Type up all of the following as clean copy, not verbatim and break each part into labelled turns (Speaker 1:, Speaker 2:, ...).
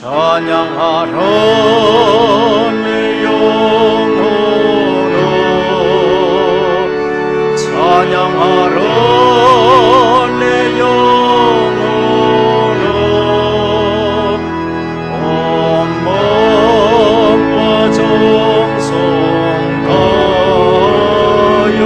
Speaker 1: 찬양하라 내 영혼아, 찬양하라 내 영혼아. 온 몸과 정성 다하여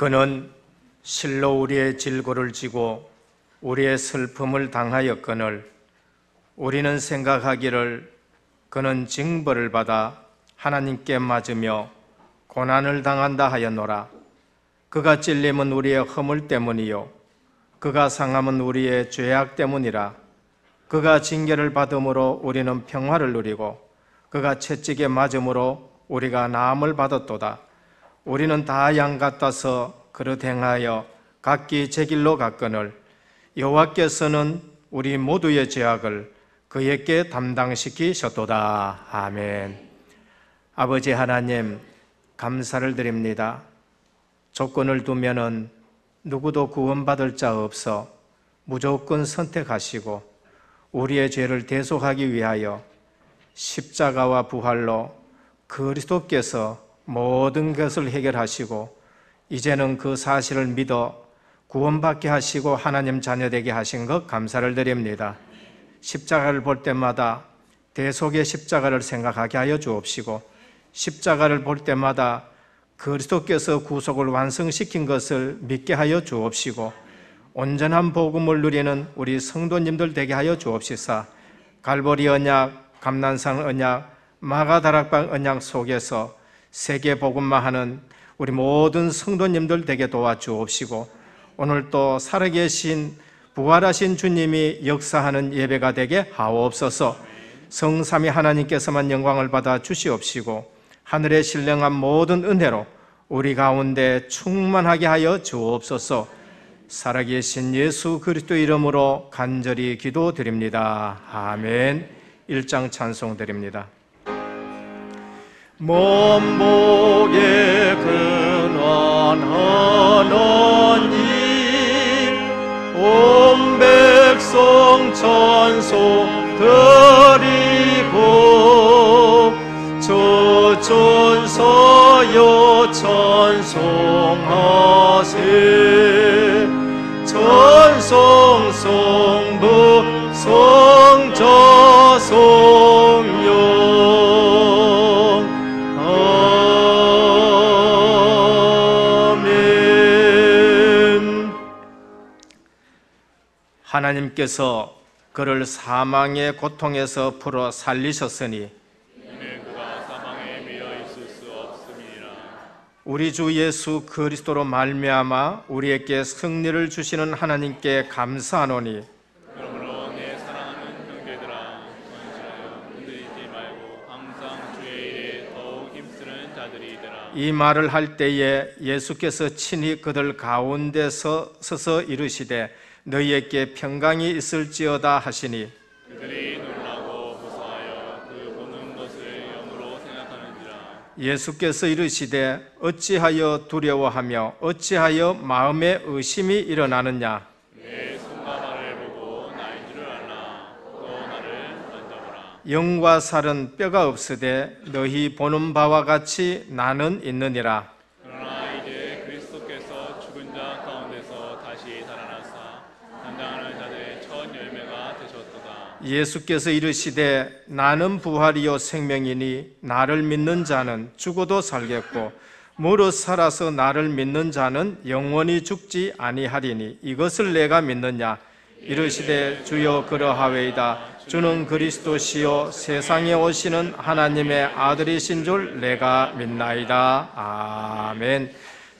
Speaker 1: 그는 실로 우리의 질고를 지고 우리의 슬픔을 당하였거늘 우리는 생각하기를 그는 징벌을 받아 하나님께 맞으며 고난을 당한다 하였노라. 그가 찔림은 우리의 허물 때문이요 그가 상함은 우리의 죄악 때문이라. 그가 징계를 받음으로 우리는 평화를 누리고 그가 채찍에 맞음으로 우리가 나음을 받았도다. 우리는 다 양 같아서 그릇 행하여 각기 제 길로 갔거늘 여호와께서는 우리 모두의 죄악을 그에게 담당시키셨도다. 아멘. 아버지 하나님, 감사를 드립니다. 조건을 두면은 누구도 구원받을 자 없어 무조건 선택하시고 우리의 죄를 대속하기 위하여 십자가와 부활로 그리스도께서 모든 것을 해결하시고 이제는 그 사실을 믿어 구원받게 하시고 하나님 자녀되게 하신 것 감사를 드립니다. 십자가를 볼 때마다 대속의 십자가를 생각하게 하여 주옵시고 십자가를 볼 때마다 그리스도께서 구속을 완성시킨 것을 믿게 하여 주옵시고 온전한 복음을 누리는 우리 성도님들 되게 하여 주옵시사 갈보리 언약, 감난산 언약, 마가다락방 언약 속에서 세계 복음만 하는 우리 모든 성도님들 되게 도와주옵시고 오늘 또 살아계신 부활하신 주님이 역사하는 예배가 되게 하옵소서. 성삼위 하나님께서만 영광을 받아 주시옵시고 하늘에 신령한 모든 은혜로 우리 가운데 충만하게 하여 주옵소서. 살아계신 예수 그리스도 이름으로 간절히 기도드립니다. 아멘. 1장 찬송 드립니다. 몸복의 근원 하나님 온 백성 찬송 드리고 저천사여 찬송하세 전송 성부 성자 성령 아멘. 하나님께서 그를 사망의 고통에서 풀어 살리셨으니
Speaker 2: 그가 사망에 매여 있을 수 없음이니라.
Speaker 1: 우리 주 예수 그리스도로 말미암아 우리에게 승리를 주시는 하나님께 감사하노니
Speaker 2: 그러므로 내 사랑하는 형제들아, 건실하여 흔들리지 말고 항상 주의 일에 더욱 힘쓰는 자들이더라.
Speaker 1: 이 말을 할 때에 예수께서 친히 그들 가운데서 서서 이르시되 너희에게 평강이 있을지어다 하시니
Speaker 2: 그들이 놀라고 무서워하여 그 보는 것을 영으로 생각하는지라.
Speaker 1: 예수께서 이르시되 어찌하여 두려워하며 어찌하여 마음에 의심이 일어나느냐.
Speaker 2: 내 손과 발을 보고 나인 줄을 알라. 또 나를 만져보라.
Speaker 1: 영과 살은 뼈가 없으되 너희 보는 바와 같이 나는 있느니라.
Speaker 2: 그러나 이제 그리스도께서 죽은 자 가운데서 다시 살아나사 단장하는 자들의 첫 열매가 되셨도다.
Speaker 1: 예수께서 이르시되 나는 부활이요 생명이니 나를 믿는 자는 죽어도 살겠고 무릇 살아서 나를 믿는 자는 영원히 죽지 아니하리니 이것을 내가 믿느냐. 이르시되 주여 그러하외이다. 주는 그리스도시요 세상에 오시는 하나님의 아들이신 줄 내가 믿나이다. 아멘.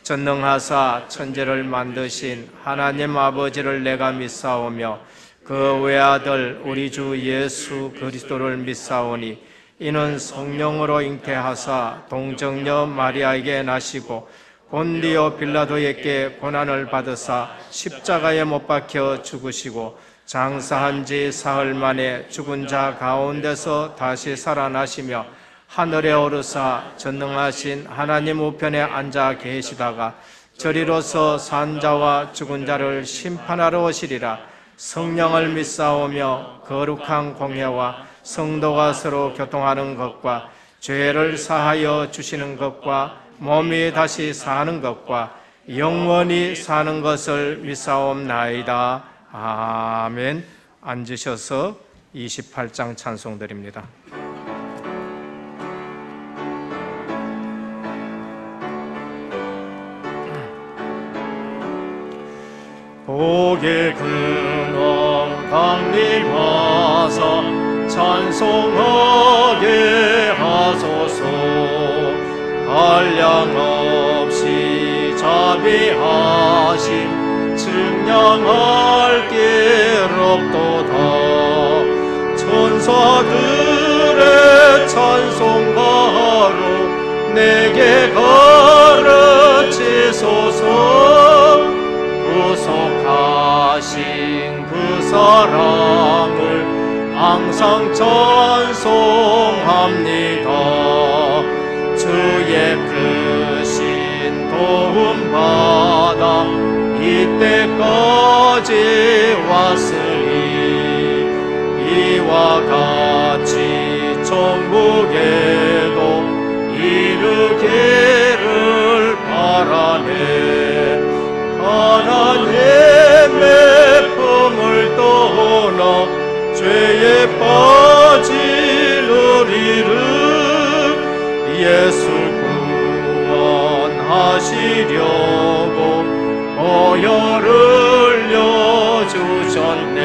Speaker 1: 전능하사 천지를 만드신 하나님 아버지를 내가 믿사오며 그 외아들 우리 주 예수 그리스도를 믿사오니 이는 성령으로 잉태하사 동정녀 마리아에게 나시고 본디오 빌라도에게 고난을 받으사 십자가에 못 박혀 죽으시고 장사한 지 사흘 만에 죽은 자 가운데서 다시 살아나시며 하늘에 오르사 전능하신 하나님 우편에 앉아 계시다가 저리로서 산 자와 죽은 자를 심판하러 오시리라. 성령을 믿사오며 거룩한 공회와 성도가 서로 교통하는 것과 죄를 사하여 주시는 것과 몸이 다시 사는 것과 영원히 사는 것을 믿사옵나이다. 아멘. 앉으셔서 28장 찬송드립니다. 복의 근원 강림하사 찬송하게 하소서. 한량없이 자비하심 증량할 기롭도다. 천사들의 찬송가로 내게 가르치소서. 구속하신 그 사랑을 항상 찬송합니다. 주의 크신 도움 받아 이때까지 왔으니 이와 같이 천국에도 이르기를 바라네. 하나님의 품을 떠나 죄에 빠지느리를 예수 구원하시려고 보혈을 흘려주셨네.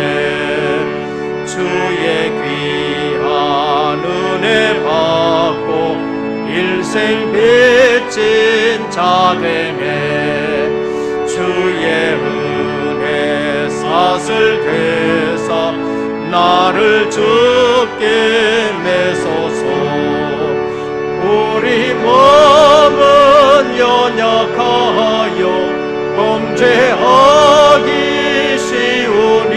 Speaker 1: 주의 귀한 은혜 받고 일생 빚진 자 되매 주의 은혜 사슬 되사 나를 죽게 매소서. 우리 몸은 연약하여 범죄하기 쉬우니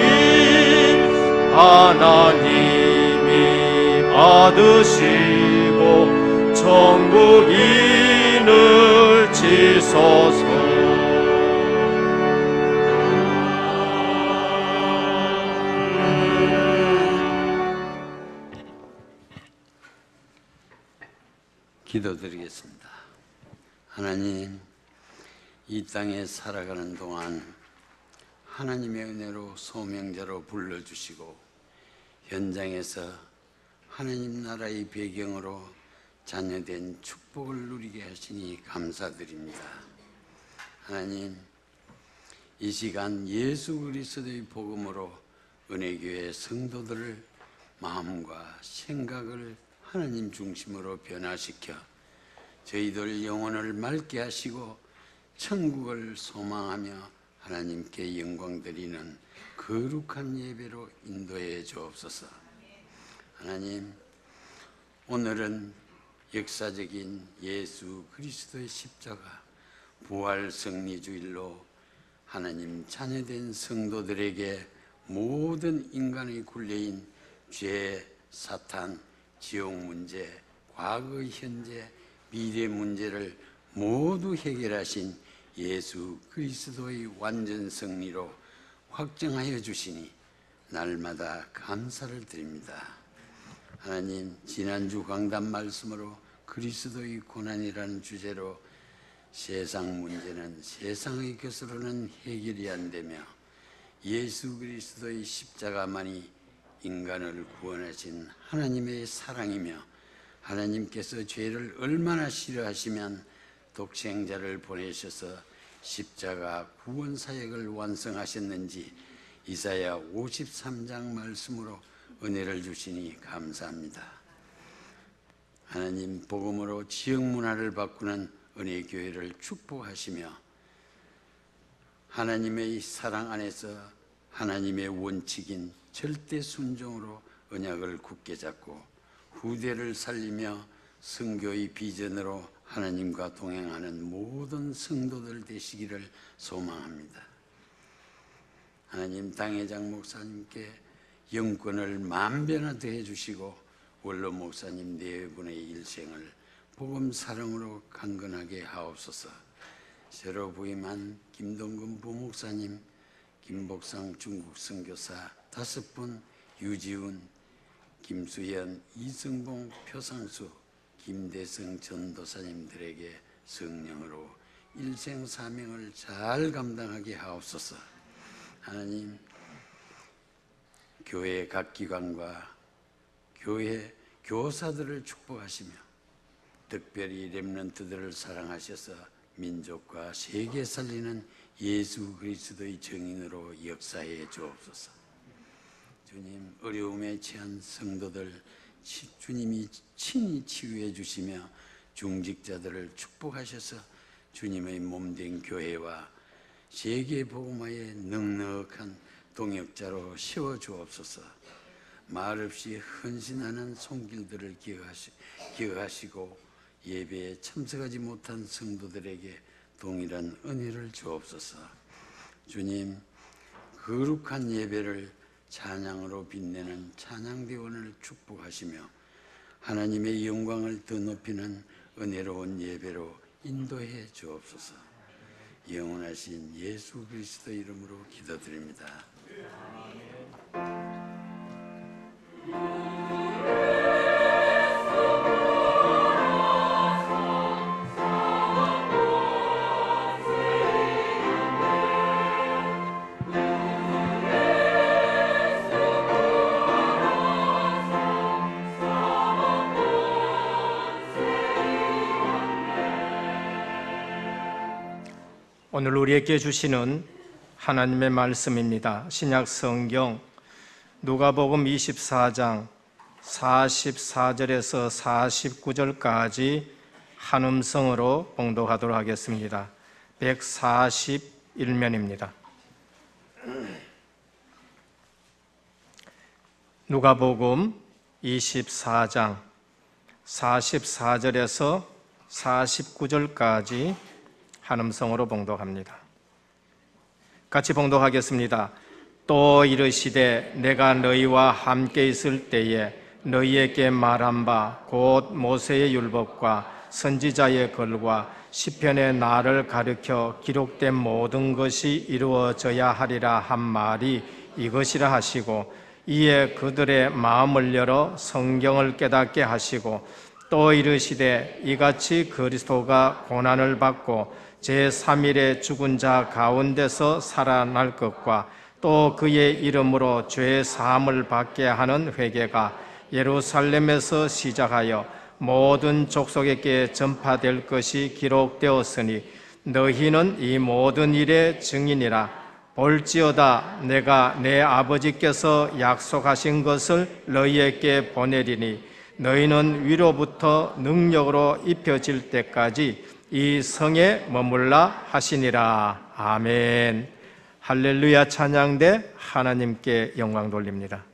Speaker 1: 하나님이 받으시고 천국인을 지소서.
Speaker 3: 기도드리겠습니다. 하나님, 이 땅에 살아가는 동안 하나님의 은혜로 소명자로 불러주시고 현장에서 하나님 나라의 배경으로 자녀된 축복을 누리게 하시니 감사드립니다. 하나님, 이 시간 예수 그리스도의 복음으로 은혜교회 성도들을 마음과 생각을 하나님 중심으로 변화시켜 저희들 영혼을 맑게 하시고 천국을 소망하며 하나님께 영광 드리는 거룩한 예배로 인도해 주옵소서. 하나님, 오늘은 역사적인 예수 그리스도의 십자가 부활 승리주일로 하나님 자녀된 성도들에게 모든 인간의 굴레인 죄, 사탄, 지옥 문제, 과거, 현재, 미래 문제를 모두 해결하신 예수 그리스도의 완전 승리로 확정하여 주시니 날마다 감사를 드립니다. 하나님, 지난주 강단 말씀으로 그리스도의 고난이라는 주제로 세상 문제는 세상의 것으로는 해결이 안 되며 예수 그리스도의 십자가만이 인간을 구원하신 하나님의 사랑이며 하나님께서 죄를 얼마나 싫어하시면 독생자를 보내셔서 십자가 구원 사역을 완성하셨는지 이사야 53장 말씀으로 은혜를 주시니 감사합니다. 하나님, 복음으로 지역 문화를 바꾸는 은혜교회를 축복하시며 하나님의 사랑 안에서 하나님의 원칙인 절대 순종으로 언약을 굳게 잡고 후대를 살리며 선교의 비전으로 하나님과 동행하는 모든 성도들 되시기를 소망합니다. 하나님, 당회장 목사님께 영권을 만배나 더해 주시고 원로 목사님 네 분의 일생을 복음 사랑으로 강건하게 하옵소서. 새로 부임한 김동근 부목사님, 김복상 중국 선교사 5분, 유지훈, 김수연, 이승봉, 표상수, 김대성 전도사님들에게 성령으로 일생 사명을 잘 감당하게 하옵소서. 하나님, 교회 각 기관과 교회 교사들을 축복하시며 특별히 렘넌트들을 사랑하셔서 민족과 세계 살리는 예수 그리스도의 정인으로 역사해 주옵소서. 주님, 어려움에 처한 성도들 주님이 친히 치유해 주시며 중직자들을 축복하셔서 주님의 몸된 교회와 세계 복음화의 넉넉한 동역자로 세워 주옵소서. 말없이 헌신하는 손길들을 기억하시고 예배에 참석하지 못한 성도들에게 동일한 은혜를 주옵소서. 주님, 거룩한 예배를 찬양으로 빛내는 찬양대원을 축복하시며 하나님의 영광을 더 높이는 은혜로운 예배로 인도해 주옵소서. 영원하신 예수 그리스도 이름으로 기도드립니다.
Speaker 1: 오늘 우리에게 주시는 하나님의 말씀입니다. 신약 성경 누가복음 24장 44절에서 49절까지 한음성으로 봉독하도록 하겠습니다. 141면입니다. 누가복음 24장 44절에서 49절까지 한음성으로 봉독합니다. 같이 봉독하겠습니다. 또 이르시되 내가 너희와 함께 있을 때에 너희에게 말한 바 곧 모세의 율법과 선지자의 글과 시편의 나를 가르쳐 기록된 모든 것이 이루어져야 하리라 한 말이 이것이라 하시고 이에 그들의 마음을 열어 성경을 깨닫게 하시고 또 이르시되 이같이 그리스도가 고난을 받고 제3일에 죽은 자 가운데서 살아날 것과 또 그의 이름으로 죄 사함을 받게 하는 회개가 예루살렘에서 시작하여 모든 족속에게 전파될 것이 기록되었으니 너희는 이 모든 일의 증인이라. 볼지어다 내가 내 아버지께서 약속하신 것을 너희에게 보내리니 너희는 위로부터 능력으로 입혀질 때까지 이 성에 머물라 하시니라. 아멘. 할렐루야. 찬양대 하나님께 영광 돌립니다.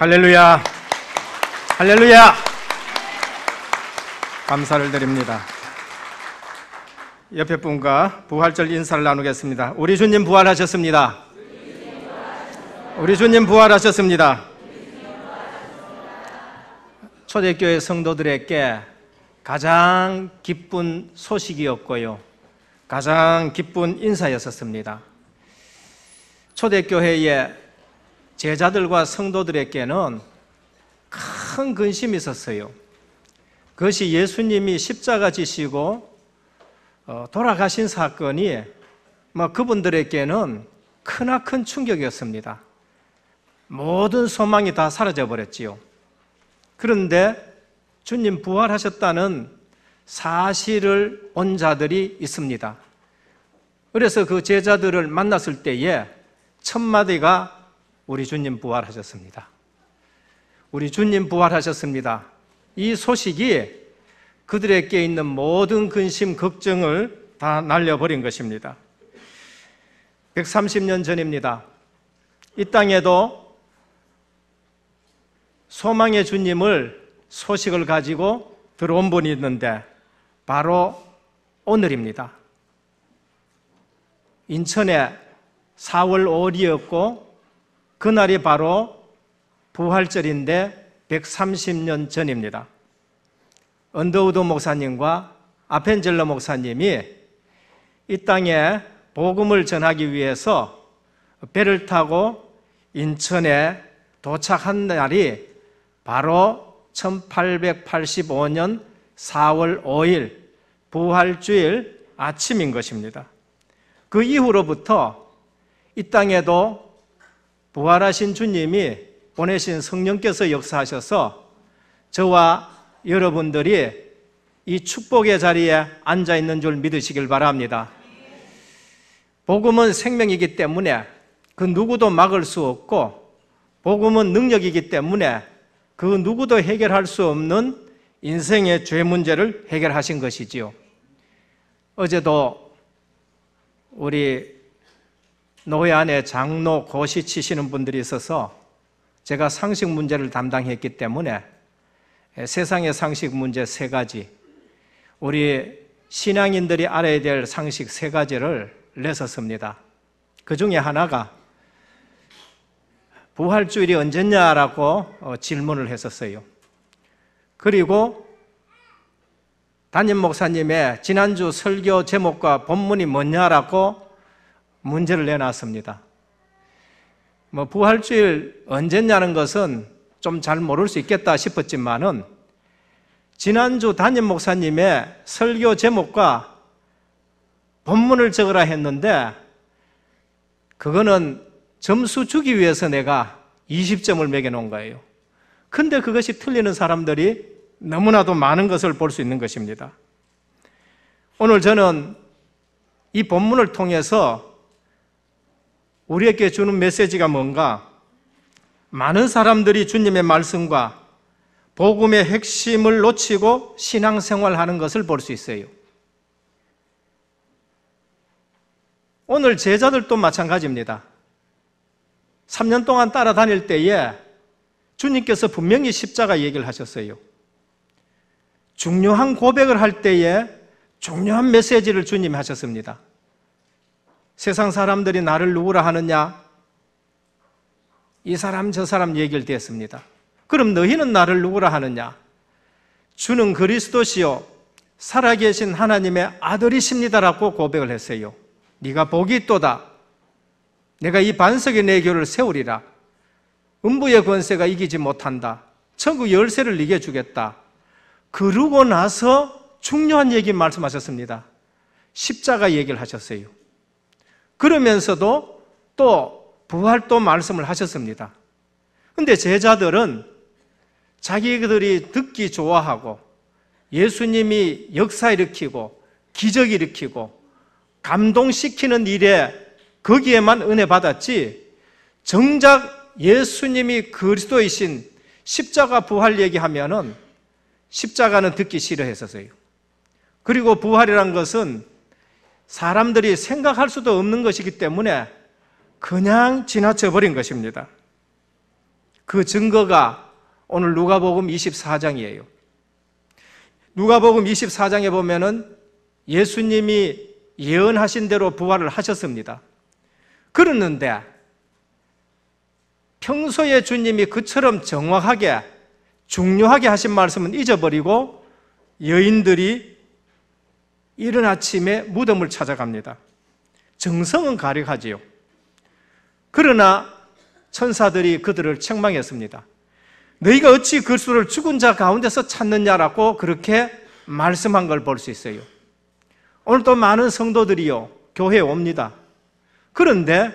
Speaker 1: 할렐루야! 할렐루야! 감사를 드립니다. 옆에 분과 부활절 인사를 나누겠습니다. 우리 주님 부활하셨습니다. 우리 주님 부활하셨습니다. 초대교회 성도들에게 가장 기쁜 소식이었고요, 가장 기쁜 인사였었습니다. 초대교회의 제자들과 성도들에게는 큰 근심이 있었어요. 그것이 예수님이 십자가 지시고 돌아가신 사건이 그분들에게는 크나큰 충격이었습니다. 모든 소망이 다 사라져 버렸지요. 그런데 주님 부활하셨다는 사실을 온 자들이 있습니다. 그래서 그 제자들을 만났을 때에 첫 마디가 우리 주님 부활하셨습니다. 우리 주님 부활하셨습니다. 이 소식이 그들에게 있는 모든 근심, 걱정을 다 날려버린 것입니다. 130년 전입니다. 이 땅에도 소망의 주님을 소식을 가지고 들어온 분이 있는데 바로 오늘입니다. 인천에 4월 5일이었고 그날이 바로 부활절인데 130년 전입니다. 언더우드 목사님과 아펜젤러 목사님이 이 땅에 복음을 전하기 위해서 배를 타고 인천에 도착한 날이 바로 1885년 4월 5일 부활주일 아침인 것입니다. 그 이후로부터 이 땅에도 부활하신 주님이 보내신 성령께서 역사하셔서 저와 여러분들이 이 축복의 자리에 앉아 있는 줄 믿으시길 바랍니다. 복음은 생명이기 때문에 그 누구도 막을 수 없고, 복음은 능력이기 때문에 그 누구도 해결할 수 없는 인생의 죄 문제를 해결하신 것이지요. 어제도 우리 노회 안에 장로 고시 치시는 분들이 있어서 제가 상식 문제를 담당했기 때문에 세상의 상식 문제 3가지, 우리 신앙인들이 알아야 될 상식 3가지를 냈었습니다. 그 중에 하나가 부활주일이 언제냐라고 질문을 했었어요. 그리고 담임 목사님의 지난주 설교 제목과 본문이 뭐냐라고 문제를 내놨습니다. 부활주일 언제냐는 것은 좀 잘 모를 수 있겠다 싶었지만은 지난주 담임 목사님의 설교 제목과 본문을 적으라 했는데 그거는 점수 주기 위해서 내가 20점을 매겨놓은 거예요. 근데 그것이 틀리는 사람들이 너무나도 많은 것을 볼 수 있는 것입니다. 오늘 저는 이 본문을 통해서 우리에게 주는 메시지가 뭔가, 많은 사람들이 주님의 말씀과 복음의 핵심을 놓치고 신앙생활하는 것을 볼 수 있어요. 오늘 제자들도 마찬가지입니다. 3년 동안 따라다닐 때에 주님께서 분명히 십자가 얘기를 하셨어요. 중요한 고백을 할 때에 중요한 메시지를 주님이 하셨습니다. 세상 사람들이 나를 누구라 하느냐? 이 사람 저 사람 얘기를 했습니다. 그럼 너희는 나를 누구라 하느냐? 주는 그리스도시요 살아계신 하나님의 아들이십니다라고 고백을 했어요. 네가 복이 있도다. 내가 이 반석의 내 교를 세우리라. 음부의 권세가 이기지 못한다. 천국 열쇠를 네게 주겠다. 그러고 나서 중요한 얘기 말씀하셨습니다. 십자가 얘기를 하셨어요. 그러면서도 또 부활도 말씀을 하셨습니다. 그런데 제자들은 자기들이 듣기 좋아하고 예수님이 역사 일으키고 기적 일으키고 감동시키는 일에 거기에만 은혜 받았지, 정작 예수님이 그리스도이신 십자가 부활 얘기하면은 십자가는 듣기 싫어했었어요. 그리고 부활이란 것은 사람들이 생각할 수도 없는 것이기 때문에 그냥 지나쳐 버린 것입니다. 그 증거가 오늘 누가복음 24장이에요. 누가복음 24장에 보면은 예수님이 예언하신 대로 부활을 하셨습니다. 그랬는데 평소에 주님이 그처럼 정확하게 중요하게 하신 말씀은 잊어버리고 여인들이 이른 아침에 무덤을 찾아갑니다. 정성은 가력하지요. 그러나 천사들이 그들을 책망했습니다. 너희가 어찌 그리스도를 죽은 자 가운데서 찾느냐라고 그렇게 말씀한 걸 볼 수 있어요. 오늘 또 많은 성도들이요 교회에 옵니다. 그런데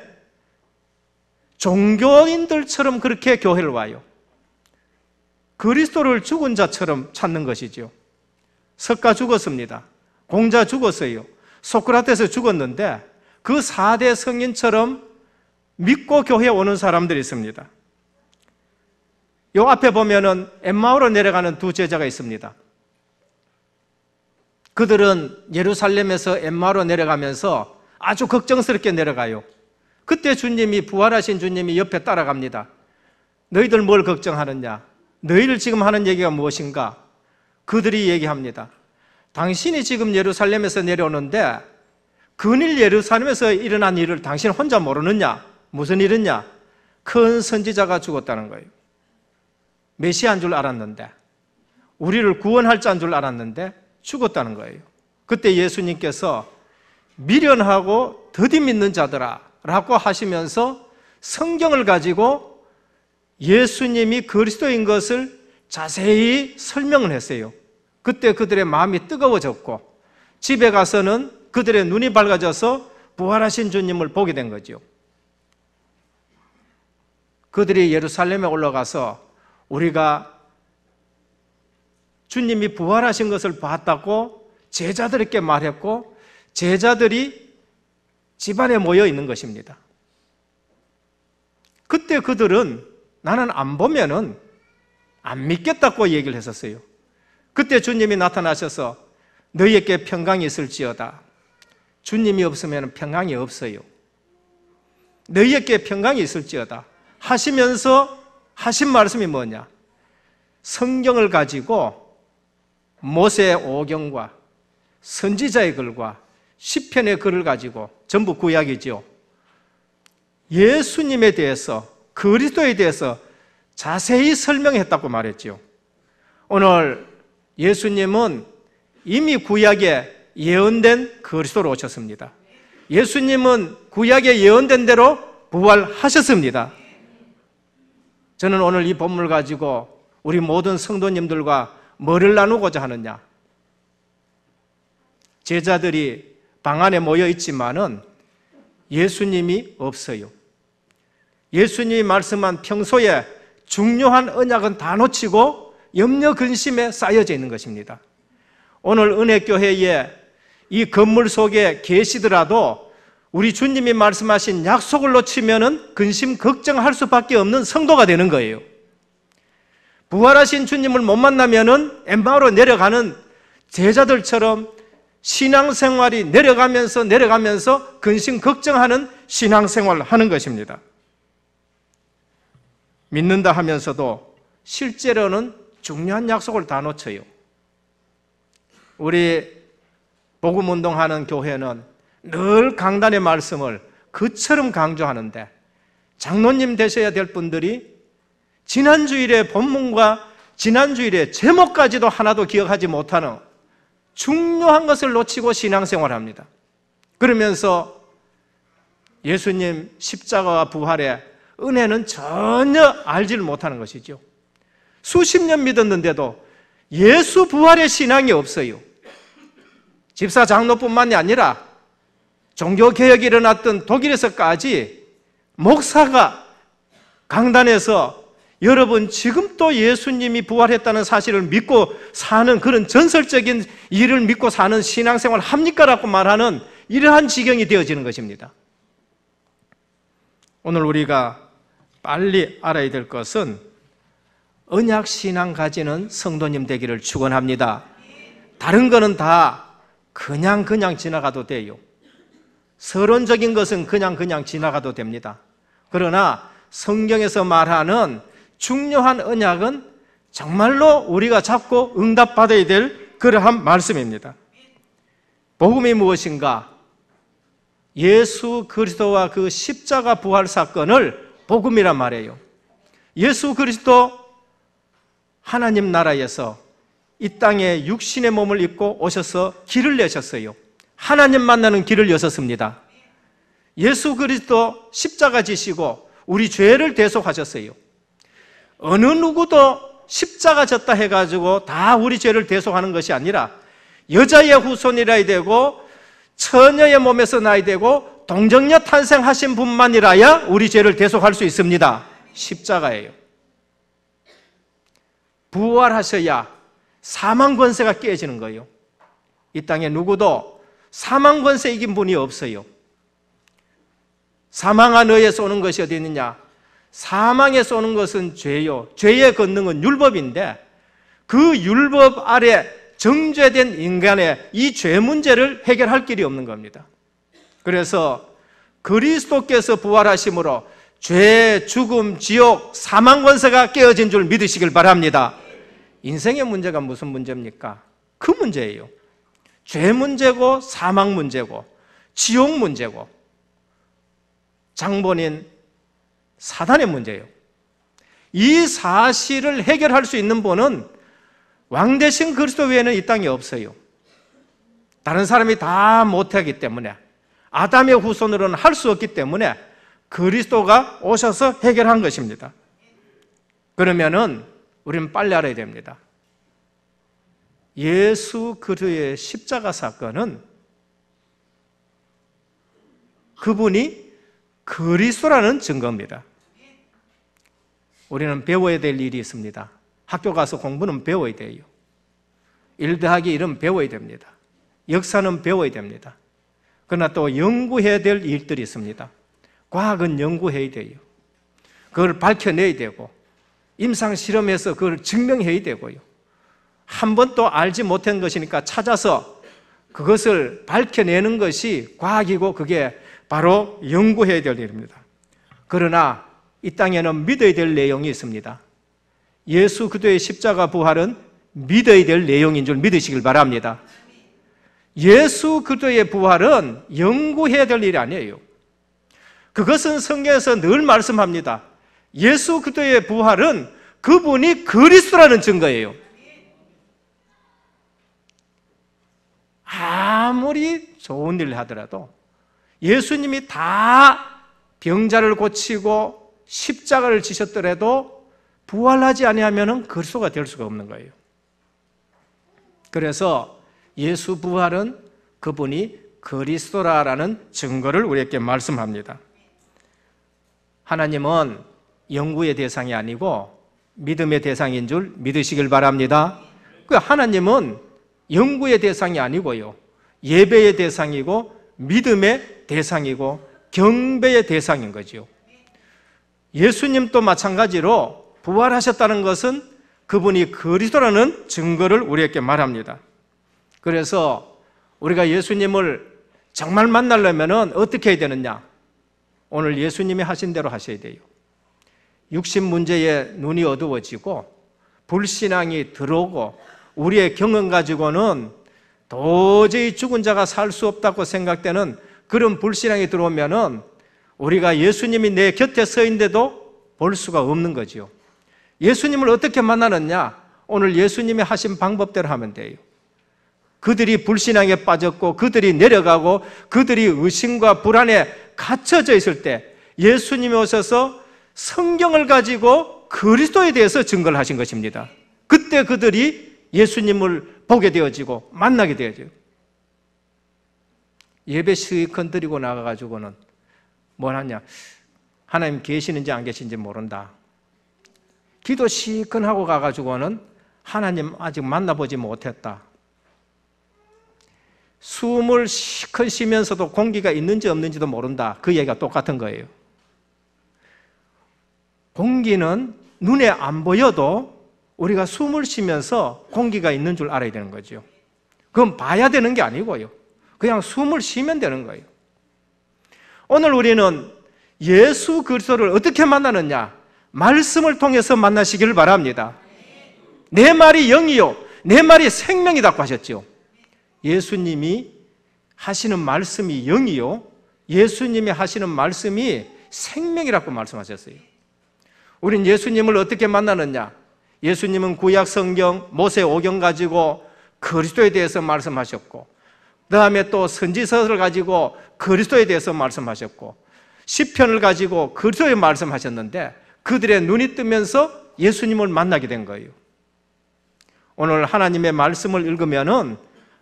Speaker 1: 종교인들처럼 그렇게 교회를 와요. 그리스도를 죽은 자처럼 찾는 것이죠. 석가 죽었습니다. 공자 죽었어요. 소크라테스 죽었는데 그 4대 성인처럼 믿고 교회에 오는 사람들이 있습니다. 요 앞에 보면은 엠마오로 내려가는 두 제자가 있습니다. 그들은 예루살렘에서 엠마오로 내려가면서 아주 걱정스럽게 내려가요. 그때 주님이, 부활하신 주님이 옆에 따라갑니다. 너희들 뭘 걱정하느냐? 너희들 지금 하는 얘기가 무엇인가? 그들이 얘기합니다. 당신이 지금 예루살렘에서 내려오는데 근일 예루살렘에서 일어난 일을 당신 혼자 모르느냐? 무슨 일이냐? 큰 선지자가 죽었다는 거예요. 메시아인 줄 알았는데, 우리를 구원할 자인 줄 알았는데 죽었다는 거예요. 그때 예수님께서 미련하고 더디 믿는 자들아 라고 하시면서 성경을 가지고 예수님이 그리스도인 것을 자세히 설명을 했어요. 그때 그들의 마음이 뜨거워졌고 집에 가서는 그들의 눈이 밝아져서 부활하신 주님을 보게 된 거죠. 그들이 예루살렘에 올라가서 우리가 주님이 부활하신 것을 봤다고 제자들에게 말했고 제자들이 집안에 모여 있는 것입니다. 그때 그들은 나는 안 보면은 안 믿겠다고 얘기를 했었어요. 그때 주님이 나타나셔서 너희에게 평강이 있을지어다. 주님이 없으면 평강이 없어요. 너희에게 평강이 있을지어다 하시면서 하신 말씀이 뭐냐? 성경을 가지고 모세의 오경과 선지자의 글과 시편의 글을 가지고 전부 구약이죠. 예수님에 대해서, 그리스도에 대해서 자세히 설명했다고 말했죠. 오늘 예수님은 이미 구약에 예언된 그리스도로 오셨습니다. 예수님은 구약에 예언된 대로 부활하셨습니다. 저는 오늘 이 본문을 가지고 우리 모든 성도님들과 뭐를 나누고자 하느냐? 제자들이 방 안에 모여 있지만은 예수님이 없어요. 예수님이 말씀한 평소에 중요한 언약은 다 놓치고 염려 근심에 쌓여져 있는 것입니다. 오늘 은혜교회에 이 건물 속에 계시더라도 우리 주님이 말씀하신 약속을 놓치면은 근심 걱정할 수밖에 없는 성도가 되는 거예요. 부활하신 주님을 못 만나면은 엠마오로 내려가는 제자들처럼 신앙생활이 내려가면서 근심 걱정하는 신앙생활을 하는 것입니다. 믿는다 하면서도 실제로는 중요한 약속을 다 놓쳐요. 우리 복음운동하는 교회는 늘 강단의 말씀을 그처럼 강조하는데 장로님 되셔야 될 분들이 지난 주일의 본문과 지난 주일의 제목까지도 하나도 기억하지 못하는 중요한 것을 놓치고 신앙생활합니다. 그러면서 예수님 십자가와 부활의 은혜는 전혀 알지를 못하는 것이죠. 수십 년 믿었는데도 예수 부활의 신앙이 없어요. 집사 장로뿐만이 아니라 종교개혁이 일어났던 독일에서까지 목사가 강단에서 여러분 지금 또 예수님이 부활했다는 사실을 믿고 사는 그런 전설적인 일을 믿고 사는 신앙생활을 합니까? 라고 말하는 이러한 지경이 되어지는 것입니다. 오늘 우리가 빨리 알아야 될 것은 언약신앙 가지는 성도님 되기를 축원합니다. 다른 거는 다 그냥 지나가도 돼요. 서론적인 것은 그냥 지나가도 됩니다. 그러나 성경에서 말하는 중요한 언약은 정말로 우리가 잡고 응답받아야 될 그러한 말씀입니다. 복음이 무엇인가? 예수 그리스도와 그 십자가 부활 사건을 복음이란 말이에요. 예수 그리스도 하나님 나라에서 이 땅에 육신의 몸을 입고 오셔서 길을 내셨어요. 하나님 만나는 길을 여셨습니다. 예수 그리스도 십자가 지시고 우리 죄를 대속하셨어요. 어느 누구도 십자가 졌다 해가지고 다 우리 죄를 대속하는 것이 아니라 여자의 후손이라야 되고 처녀의 몸에서 나야 되고 동정녀 탄생하신 분만이라야 우리 죄를 대속할 수 있습니다. 십자가예요. 부활하셔야 사망 권세가 깨지는 거예요. 이 땅에 누구도 사망 권세 이긴 분이 없어요. 사망아 너에 쏘는 것이 어디 있느냐? 사망에 쏘는 것은 죄요. 죄의 권능은 율법인데 그 율법 아래 정죄된 인간의 이 죄 문제를 해결할 길이 없는 겁니다. 그래서 그리스도께서 부활하심으로 죄, 죽음, 지옥, 사망 권세가 깨어진 줄 믿으시길 바랍니다. 인생의 문제가 무슨 문제입니까? 그 문제예요. 죄 문제고 사망 문제고 지옥 문제고 장본인 사단의 문제예요. 이 사실을 해결할 수 있는 분은 왕 대신 그리스도 외에는 이 땅에 없어요. 다른 사람이 다 못하기 때문에 아담의 후손으로는 할 수 없기 때문에 그리스도가 오셔서 해결한 것입니다. 그러면은 우리는 빨리 알아야 됩니다. 예수 그리스도의 십자가 사건은 그분이 그리스도라는 증거입니다. 우리는 배워야 될 일이 있습니다. 학교 가서 공부는 배워야 돼요. 1 더하기 1은 배워야 됩니다. 역사는 배워야 됩니다. 그러나 또 연구해야 될 일들이 있습니다. 과학은 연구해야 돼요. 그걸 밝혀내야 되고 임상실험에서 그걸 증명해야 되고요. 한 번 또 알지 못한 것이니까 찾아서 그것을 밝혀내는 것이 과학이고 그게 바로 연구해야 될 일입니다. 그러나 이 땅에는 믿어야 될 내용이 있습니다. 예수 그리스도의 십자가 부활은 믿어야 될 내용인 줄 믿으시길 바랍니다. 예수 그리스도의 부활은 연구해야 될 일이 아니에요. 그것은 성경에서 늘 말씀합니다. 예수 그리스도의 부활은 그분이 그리스도라는 증거예요. 아무리 좋은 일을 하더라도 예수님이 다 병자를 고치고 십자가를 지셨더라도 부활하지 아니하면 그리스도가 될 수가 없는 거예요. 그래서 예수 부활은 그분이 그리스도라는 증거를 우리에게 말씀합니다. 하나님은 연구의 대상이 아니고 믿음의 대상인 줄 믿으시길 바랍니다. 하나님은 연구의 대상이 아니고요, 예배의 대상이고 믿음의 대상이고 경배의 대상인 거죠. 예수님도 마찬가지로 부활하셨다는 것은 그분이 그리스도라는 증거를 우리에게 말합니다. 그래서 우리가 예수님을 정말 만나려면 어떻게 해야 되느냐? 오늘 예수님이 하신 대로 하셔야 돼요. 육신 문제에 눈이 어두워지고 불신앙이 들어오고 우리의 경험 가지고는 도저히 죽은 자가 살 수 없다고 생각되는 그런 불신앙이 들어오면은 우리가 예수님이 내 곁에 서 있는데도 볼 수가 없는 거죠. 예수님을 어떻게 만나느냐? 오늘 예수님이 하신 방법대로 하면 돼요. 그들이 불신앙에 빠졌고 그들이 내려가고 그들이 의심과 불안에 갇혀져 있을 때 예수님이 오셔서 성경을 가지고 그리스도에 대해서 증거를 하신 것입니다. 그때 그들이 예수님을 보게 되어지고 만나게 되어져요. 예배 시컨 드리고 나가가지고는 뭘 하냐? 하나님 계시는지 안 계신지 모른다. 기도 시컨 하고 가가지고는 하나님 아직 만나보지 못했다. 숨을 시컨 쉬면서도 공기가 있는지 없는지도 모른다. 그 얘기가 똑같은 거예요. 공기는 눈에 안 보여도 우리가 숨을 쉬면서 공기가 있는 줄 알아야 되는 거죠. 그건 봐야 되는 게 아니고요, 그냥 숨을 쉬면 되는 거예요. 오늘 우리는 예수 그리스도를 어떻게 만나느냐? 말씀을 통해서 만나시기를 바랍니다. 내 말이 영이요 내 말이 생명이라고 하셨죠. 예수님이 하시는 말씀이 영이요 예수님이 하시는 말씀이 생명이라고 말씀하셨어요. 우린 예수님을 어떻게 만나느냐? 예수님은 구약 성경 모세오경 가지고 그리스도에 대해서 말씀하셨고, 그 다음에 또 선지서를 가지고 그리스도에 대해서 말씀하셨고, 시편을 가지고 그리스도에 말씀하셨는데 그들의 눈이 뜨면서 예수님을 만나게 된 거예요. 오늘 하나님의 말씀을 읽으면은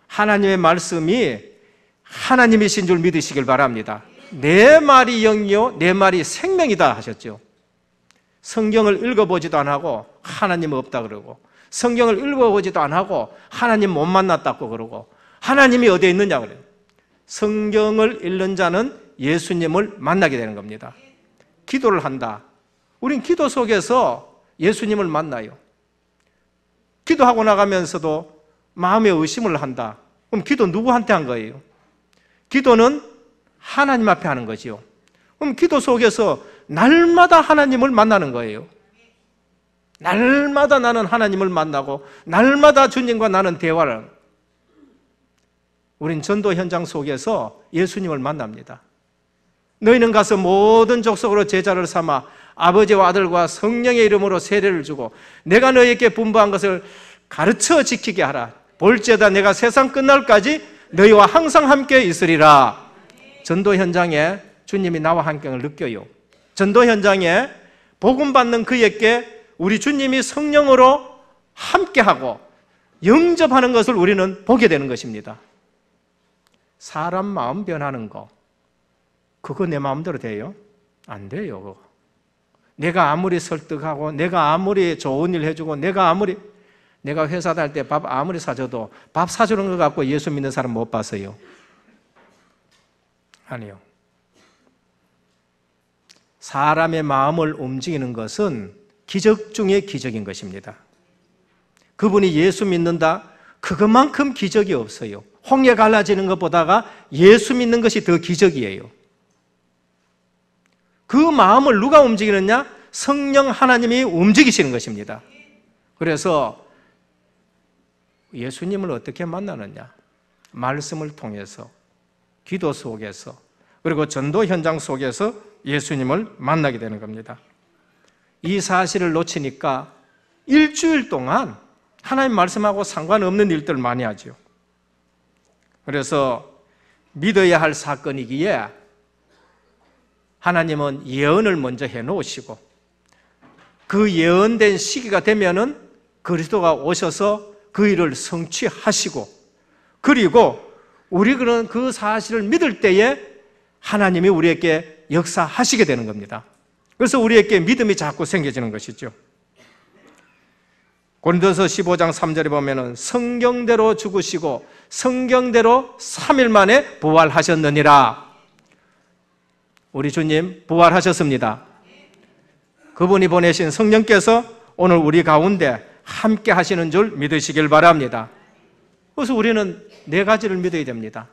Speaker 1: 하나님의 말씀이 하나님이신 줄 믿으시길 바랍니다. 내 말이 영이요 내 말이 생명이다 하셨죠. 성경을 읽어보지도 안 하고 하나님 없다 그러고, 성경을 읽어보지도 안 하고 하나님 못 만났다고 그러고, 하나님이 어디에 있느냐 그래요. 성경을 읽는 자는 예수님을 만나게 되는 겁니다. 기도를 한다. 우린 기도 속에서 예수님을 만나요. 기도하고 나가면서도 마음의 의심을 한다. 그럼 기도 누구한테 한 거예요? 기도는 하나님 앞에 하는 거지요. 그럼 기도 속에서 날마다 하나님을 만나는 거예요. 날마다 나는 하나님을 만나고 날마다 주님과 나는 대화를. 우린 전도 현장 속에서 예수님을 만납니다. 너희는 가서 모든 족속으로 제자를 삼아 아버지와 아들과 성령의 이름으로 세례를 주고 내가 너희에게 분부한 것을 가르쳐 지키게 하라. 볼지어다 내가 세상 끝날까지 너희와 항상 함께 있으리라. 전도 현장에 주님이 나와 함께를 느껴요. 전도 현장에 복음 받는 그에게 우리 주님이 성령으로 함께하고 영접하는 것을 우리는 보게 되는 것입니다. 사람 마음 변하는 거, 그거 내 마음대로 돼요? 안 돼요. 그거. 내가 아무리 설득하고 내가 아무리 좋은 일 해주고 내가 회사 다닐 때 밥 아무리 사줘도 밥 사주는 거 갖고 예수 믿는 사람 못 봤어요. 아니요. 사람의 마음을 움직이는 것은 기적 중에 기적인 것입니다. 그분이 예수 믿는다? 그것만큼 기적이 없어요. 홍해 갈라지는 것보다가 예수 믿는 것이 더 기적이에요. 그 마음을 누가 움직이느냐? 성령 하나님이 움직이시는 것입니다. 그래서 예수님을 어떻게 만나느냐? 말씀을 통해서, 기도 속에서, 그리고 전도 현장 속에서 예수님을 만나게 되는 겁니다. 이 사실을 놓치니까 일주일 동안 하나님 말씀하고 상관없는 일들을 많이 하죠. 그래서 믿어야 할 사건이기에 하나님은 예언을 먼저 해놓으시고 그 예언된 시기가 되면은 그리스도가 오셔서 그 일을 성취하시고, 그리고 우리는 그 사실을 믿을 때에 하나님이 우리에게 역사하시게 되는 겁니다. 그래서 우리에게 믿음이 자꾸 생겨지는 것이죠. 고린도서 15장 3절에 보면은 성경대로 죽으시고 성경대로 3일 만에 부활하셨느니라. 우리 주님 부활하셨습니다. 그분이 보내신 성령께서 오늘 우리 가운데 함께 하시는 줄 믿으시길 바랍니다. 그래서 우리는 네 가지를 믿어야 됩니다.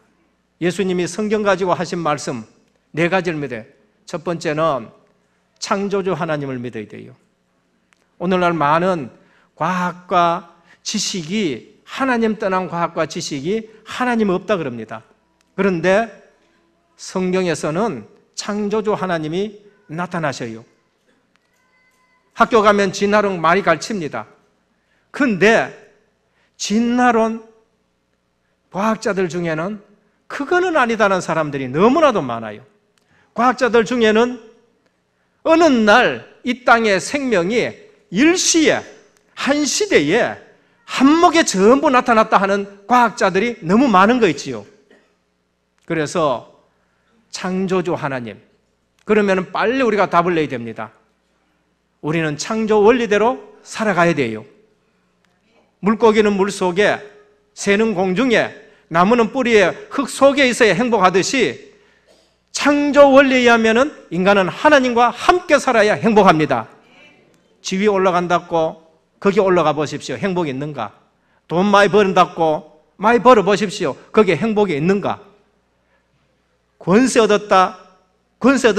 Speaker 1: 예수님이 성경 가지고 하신 말씀 네 가지를 믿어요. 첫 번째는 창조주 하나님을 믿어야 돼요. 오늘날 많은 과학과 지식이, 하나님 떠난 과학과 지식이 하나님 없다 그럽니다. 그런데 성경에서는 창조주 하나님이 나타나셔요. 학교 가면 진화론 많이 가르칩니다. 근데 진화론 과학자들 중에는 그거는 아니다는 사람들이 너무나도 많아요. 과학자들 중에는 어느 날 이 땅의 생명이 일시에 한 시대에 한목에 전부 나타났다 하는 과학자들이 너무 많은 거 있지요. 그래서 창조주 하나님, 그러면 빨리 우리가 답을 내야 됩니다. 우리는 창조 원리대로 살아가야 돼요. 물고기는 물속에, 새는 공중에, 나무는 뿌리에, 흙 속에 있어야 행복하듯이 창조 원리에 의하면 인간은 하나님과 함께 살아야 행복합니다. 지위 올라간다고 거기 올라가 보십시오. 행복이 있는가? 돈 많이 버는다고 많이 벌어 보십시오. 거기에 행복이 있는가? 권세 얻었다, 권세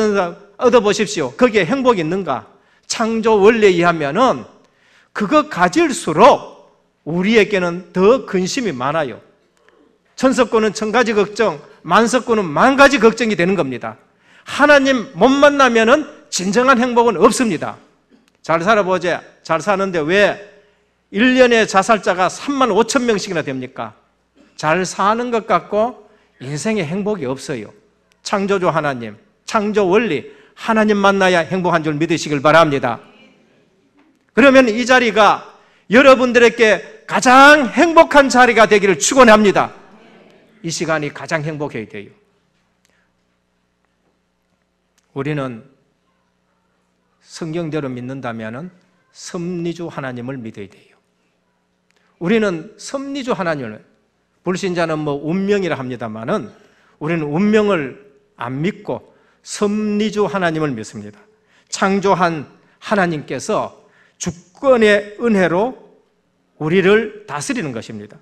Speaker 1: 얻어 보십시오. 거기에 행복이 있는가? 창조 원리에 의하면은 그거 가질수록 우리에게는 더 근심이 많아요. 천석권은 천가지 걱정, 만석권은 만가지 걱정이 되는 겁니다. 하나님 못 만나면은 진정한 행복은 없습니다. 잘 살아보자. 잘 사는데 왜 1년에 자살자가 3만 5천 명씩이나 됩니까? 잘 사는 것 같고 인생에 행복이 없어요. 창조주 하나님, 창조 원리, 하나님 만나야 행복한 줄 믿으시길 바랍니다. 그러면 이 자리가 여러분들에게 가장 행복한 자리가 되기를 축원합니다. 이 시간이 가장 행복해야 돼요. 우리는 성경대로 믿는다면 섭리주 하나님을 믿어야 돼요. 우리는 섭리주 하나님을, 불신자는 운명이라 합니다만은 우리는 운명을 안 믿고 섭리주 하나님을 믿습니다. 창조한 하나님께서 주권의 은혜로 우리를 다스리는 것입니다.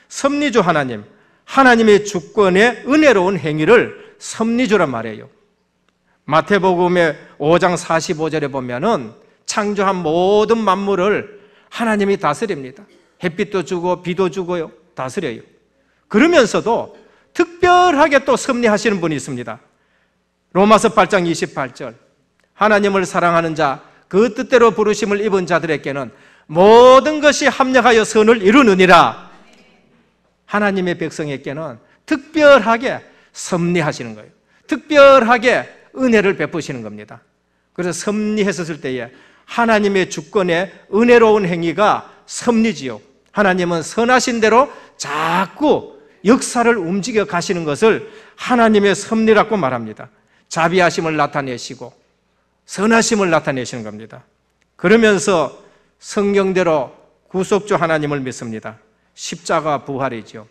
Speaker 1: 섭리주 하나님, 하나님의 주권의 은혜로운 행위를 섭리주란 말이에요. 마태복음의 5장 45절에 보면은 창조한 모든 만물을 하나님이 다스립니다. 햇빛도 주고 비도 주고요, 다스려요. 그러면서도 특별하게 또 섭리하시는 분이 있습니다. 로마서 8장 28절, 하나님을 사랑하는 자, 그 뜻대로 부르심을 입은 자들에게는 모든 것이 합력하여 선을 이루느니라. 하나님의 백성에게는 특별하게 섭리하시는 거예요. 특별하게 은혜를 베푸시는 겁니다. 그래서 섭리했었을 때에 하나님의 주권의 은혜로운 행위가 섭리지요. 하나님은 선하신 대로 자꾸 역사를 움직여 가시는 것을 하나님의 섭리라고 말합니다. 자비하심을 나타내시고 선하심을 나타내시는 겁니다. 그러면서 성경대로 구속주 하나님을 믿습니다. 십자가 부활이죠.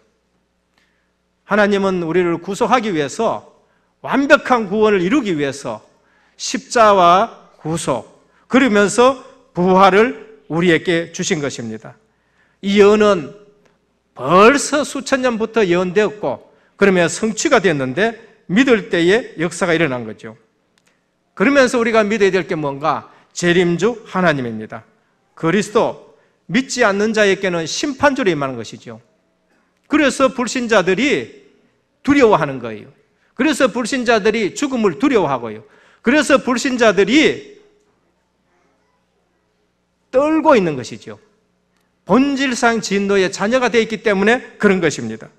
Speaker 1: 하나님은 우리를 구속하기 위해서, 완벽한 구원을 이루기 위해서 십자와 구속, 그러면서 부활을 우리에게 주신 것입니다. 이 예언은 벌써 수천 년부터 예언되었고, 그러면 성취가 됐는데 믿을 때에 역사가 일어난 거죠. 그러면서 우리가 믿어야 될 게 뭔가? 재림주 하나님입니다. 그리스도, 믿지 않는 자에게는 심판주로 임하는 것이죠. 그래서 불신자들이 두려워하는 거예요. 그래서 불신자들이 죽음을 두려워하고요. 그래서 불신자들이 떨고 있는 것이죠. 본질상 진노의 자녀가 되어 있기 때문에 그런 것입니다.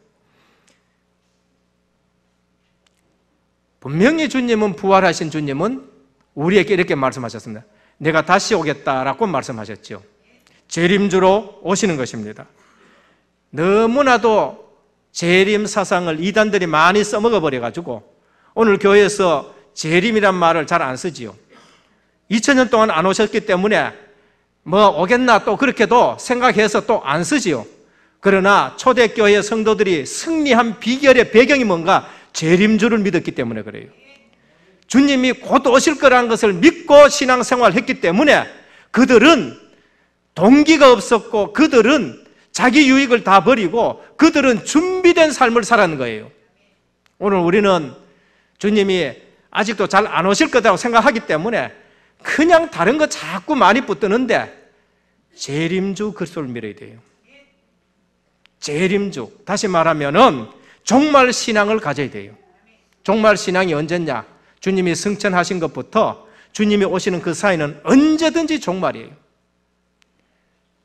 Speaker 1: 분명히 주님은, 부활하신 주님은 우리에게 이렇게 말씀하셨습니다. 내가 다시 오겠다라고 말씀하셨죠. 재림주로 오시는 것입니다. 너무나도 재림 사상을 이단들이 많이 써먹어 버려가지고 오늘 교회에서 재림이란 말을 잘 안 쓰지요. 2000년 동안 안 오셨기 때문에 오겠나 또 그렇게도 생각해서 또 안 쓰지요. 그러나 초대교회 성도들이 승리한 비결의 배경이 뭔가? 재림주를 믿었기 때문에 그래요. 주님이 곧 오실 거라는 것을 믿고 신앙생활을 했기 때문에 그들은 동기가 없었고, 그들은 자기 유익을 다 버리고 그들은 준비된 삶을 살았는 거예요. 오늘 우리는 주님이 아직도 잘 안 오실 거라고 생각하기 때문에 그냥 다른 거 자꾸 많이 붙드는데 재림주 그리스도를 믿어야 돼요. 재림주, 다시 말하면은 종말 신앙을 가져야 돼요. 종말 신앙이 언제냐? 주님이 승천하신 것부터 주님이 오시는 그 사이는 언제든지 종말이에요.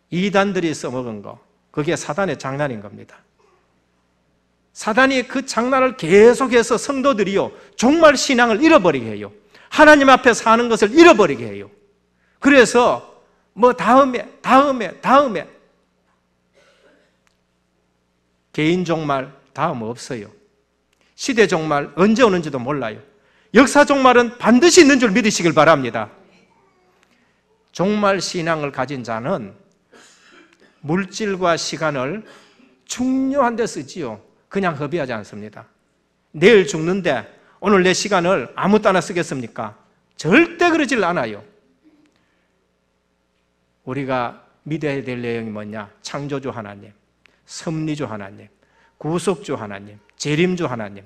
Speaker 1: 이단들이 써먹은 거, 그게 사단의 장난인 겁니다. 사단이 그 장난을 계속해서 성도들이요, 종말 신앙을 잃어버리게 해요. 하나님 앞에 사는 것을 잃어버리게 해요. 그래서 다음에 개인 종말 다음 없어요. 시대 종말 언제 오는지도 몰라요. 역사 종말은 반드시 있는 줄 믿으시길 바랍니다. 종말 신앙을 가진 자는 물질과 시간을 중요한 데 쓰지요. 그냥 허비하지 않습니다. 내일 죽는데 오늘 내 시간을 아무 때나 쓰겠습니까? 절대 그러질 않아요. 우리가 믿어야 될 내용이 뭐냐? 창조주 하나님, 섭리주 하나님, 구속주 하나님, 재림주 하나님.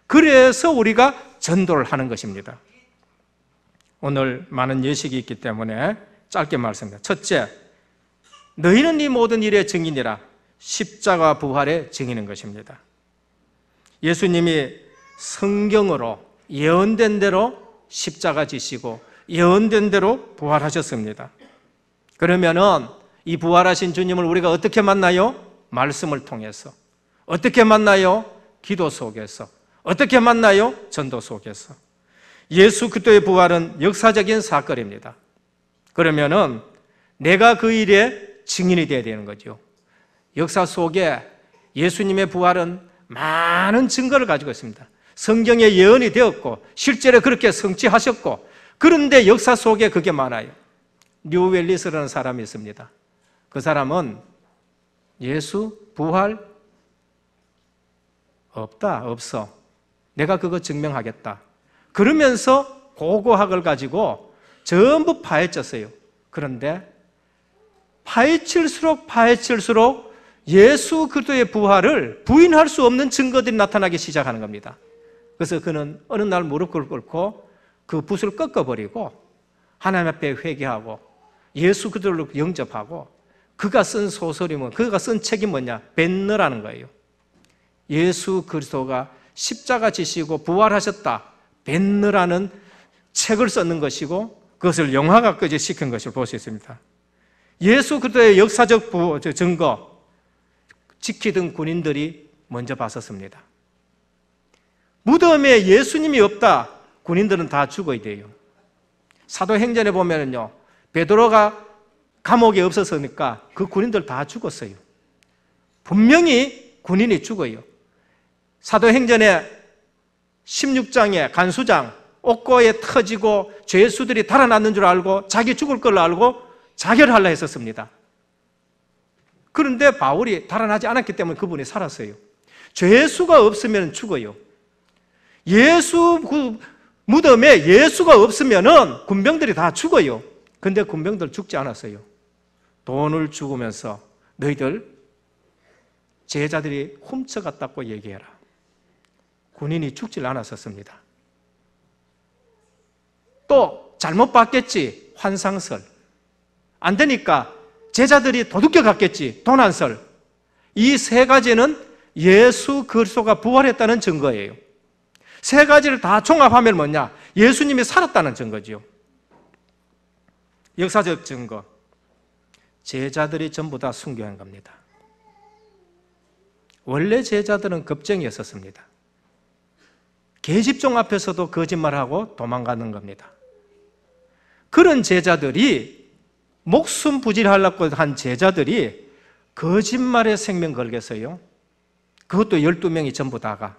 Speaker 1: 그래서 우리가 전도를 하는 것입니다. 오늘 많은 예식이 있기 때문에 짧게 말씀드립니다. 첫째, 너희는 이 모든 일의 증인이라. 십자가 부활의 증인인 것입니다. 예수님이 성경으로 예언된 대로 십자가 지시고 예언된 대로 부활하셨습니다. 그러면은 이 부활하신 주님을 우리가 어떻게 만나요? 말씀을 통해서. 어떻게 만나요? 기도 속에서. 어떻게 만나요? 전도 속에서. 예수 그리스도의 부활은 역사적인 사건입니다. 그러면은 내가 그 일에 증인이 되어야 되는 거죠. 역사 속에 예수님의 부활은 많은 증거를 가지고 있습니다. 성경에 예언이 되었고 실제로 그렇게 성취하셨고, 그런데 역사 속에 그게 많아요. 뉴웰리스라는 사람이 있습니다. 그 사람은 예수 부활 없어. 내가 그거 증명하겠다. 그러면서 고고학을 가지고 전부 파헤쳤어요. 그런데 파헤칠수록 예수 그리스도의 부활을 부인할 수 없는 증거들이 나타나기 시작하는 겁니다. 그래서 그는 어느 날 무릎을 꿇고 그 붓을 꺾어버리고 하나님 앞에 회개하고 예수 그리스도를 영접하고, 그가 쓴 소설이면, 그가 쓴 책이 뭐냐? 벤너라는 거예요. 예수 그리스도가 십자가 지시고 부활하셨다, 벤너라는 책을 썼는 것이고 그것을 영화화까지 시킨 것을 볼 수 있습니다. 예수 그리스도의 역사적 증거 지키던 군인들이 먼저 봤었습니다. 무덤에 예수님이 없다, 군인들은 다 죽어야 돼요. 사도행전에 보면은요, 베드로가 감옥에 없었으니까 그 군인들 다 죽었어요. 분명히 군인이 죽어요. 사도행전에 16장에 간수장 옥고에 터지고 죄수들이 달아났는 줄 알고 자기 죽을 걸 알고 자결하려 했었습니다. 그런데 바울이 달아나지 않았기 때문에 그분이 살았어요. 죄수가 없으면 죽어요. 무덤에 예수가 없으면 군병들이 다 죽어요. 근데 군병들 죽지 않았어요. 돈을 죽으면서 너희들 제자들이 훔쳐갔다고 얘기해라. 군인이 죽질 않았었습니다. 또 잘못 봤겠지, 환상설. 안 되니까 제자들이 도둑겨 갔겠지, 도난설. 이 세 가지는 예수 그리스도가 부활했다는 증거예요. 세 가지를 다 종합하면 뭐냐? 예수님이 살았다는 증거지요. 역사적 증거. 제자들이 전부 다 순교한 겁니다. 원래 제자들은 겁쟁이였었습니다. 계집종 앞에서도 거짓말하고 도망가는 겁니다. 그런 제자들이, 목숨 부질하려고 한 제자들이 거짓말에 생명 걸겠어요? 그것도 12명이 전부 다가.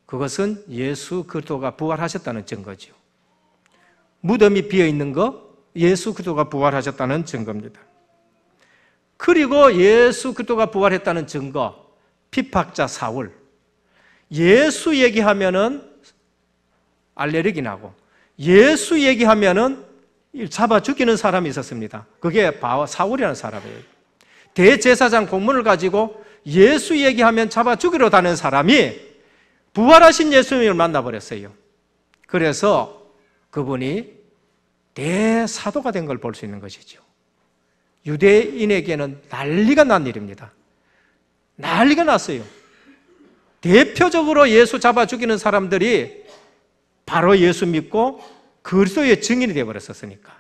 Speaker 1: 그것은 예수 그리스도가 부활하셨다는 증거죠. 무덤이 비어있는 거 예수 그리스도가 부활하셨다는 증거입니다. 그리고 예수 그리스도가 부활했다는 증거, 핍박자 사울. 예수 얘기하면은 알레르기 나고, 예수 얘기하면은 잡아 죽이는 사람이 있었습니다. 그게 사울이라는 사람이에요. 대제사장 공문을 가지고 예수 얘기하면 잡아 죽이러 다니는 사람이 부활하신 예수님을 만나버렸어요. 그래서 그분이 대사도가 된 걸 볼 수 있는 것이죠. 유대인에게는 난리가 난 일입니다. 난리가 났어요. 대표적으로 예수 잡아 죽이는 사람들이 바로 예수 믿고 그리스도의 증인이 되어버렸었으니까.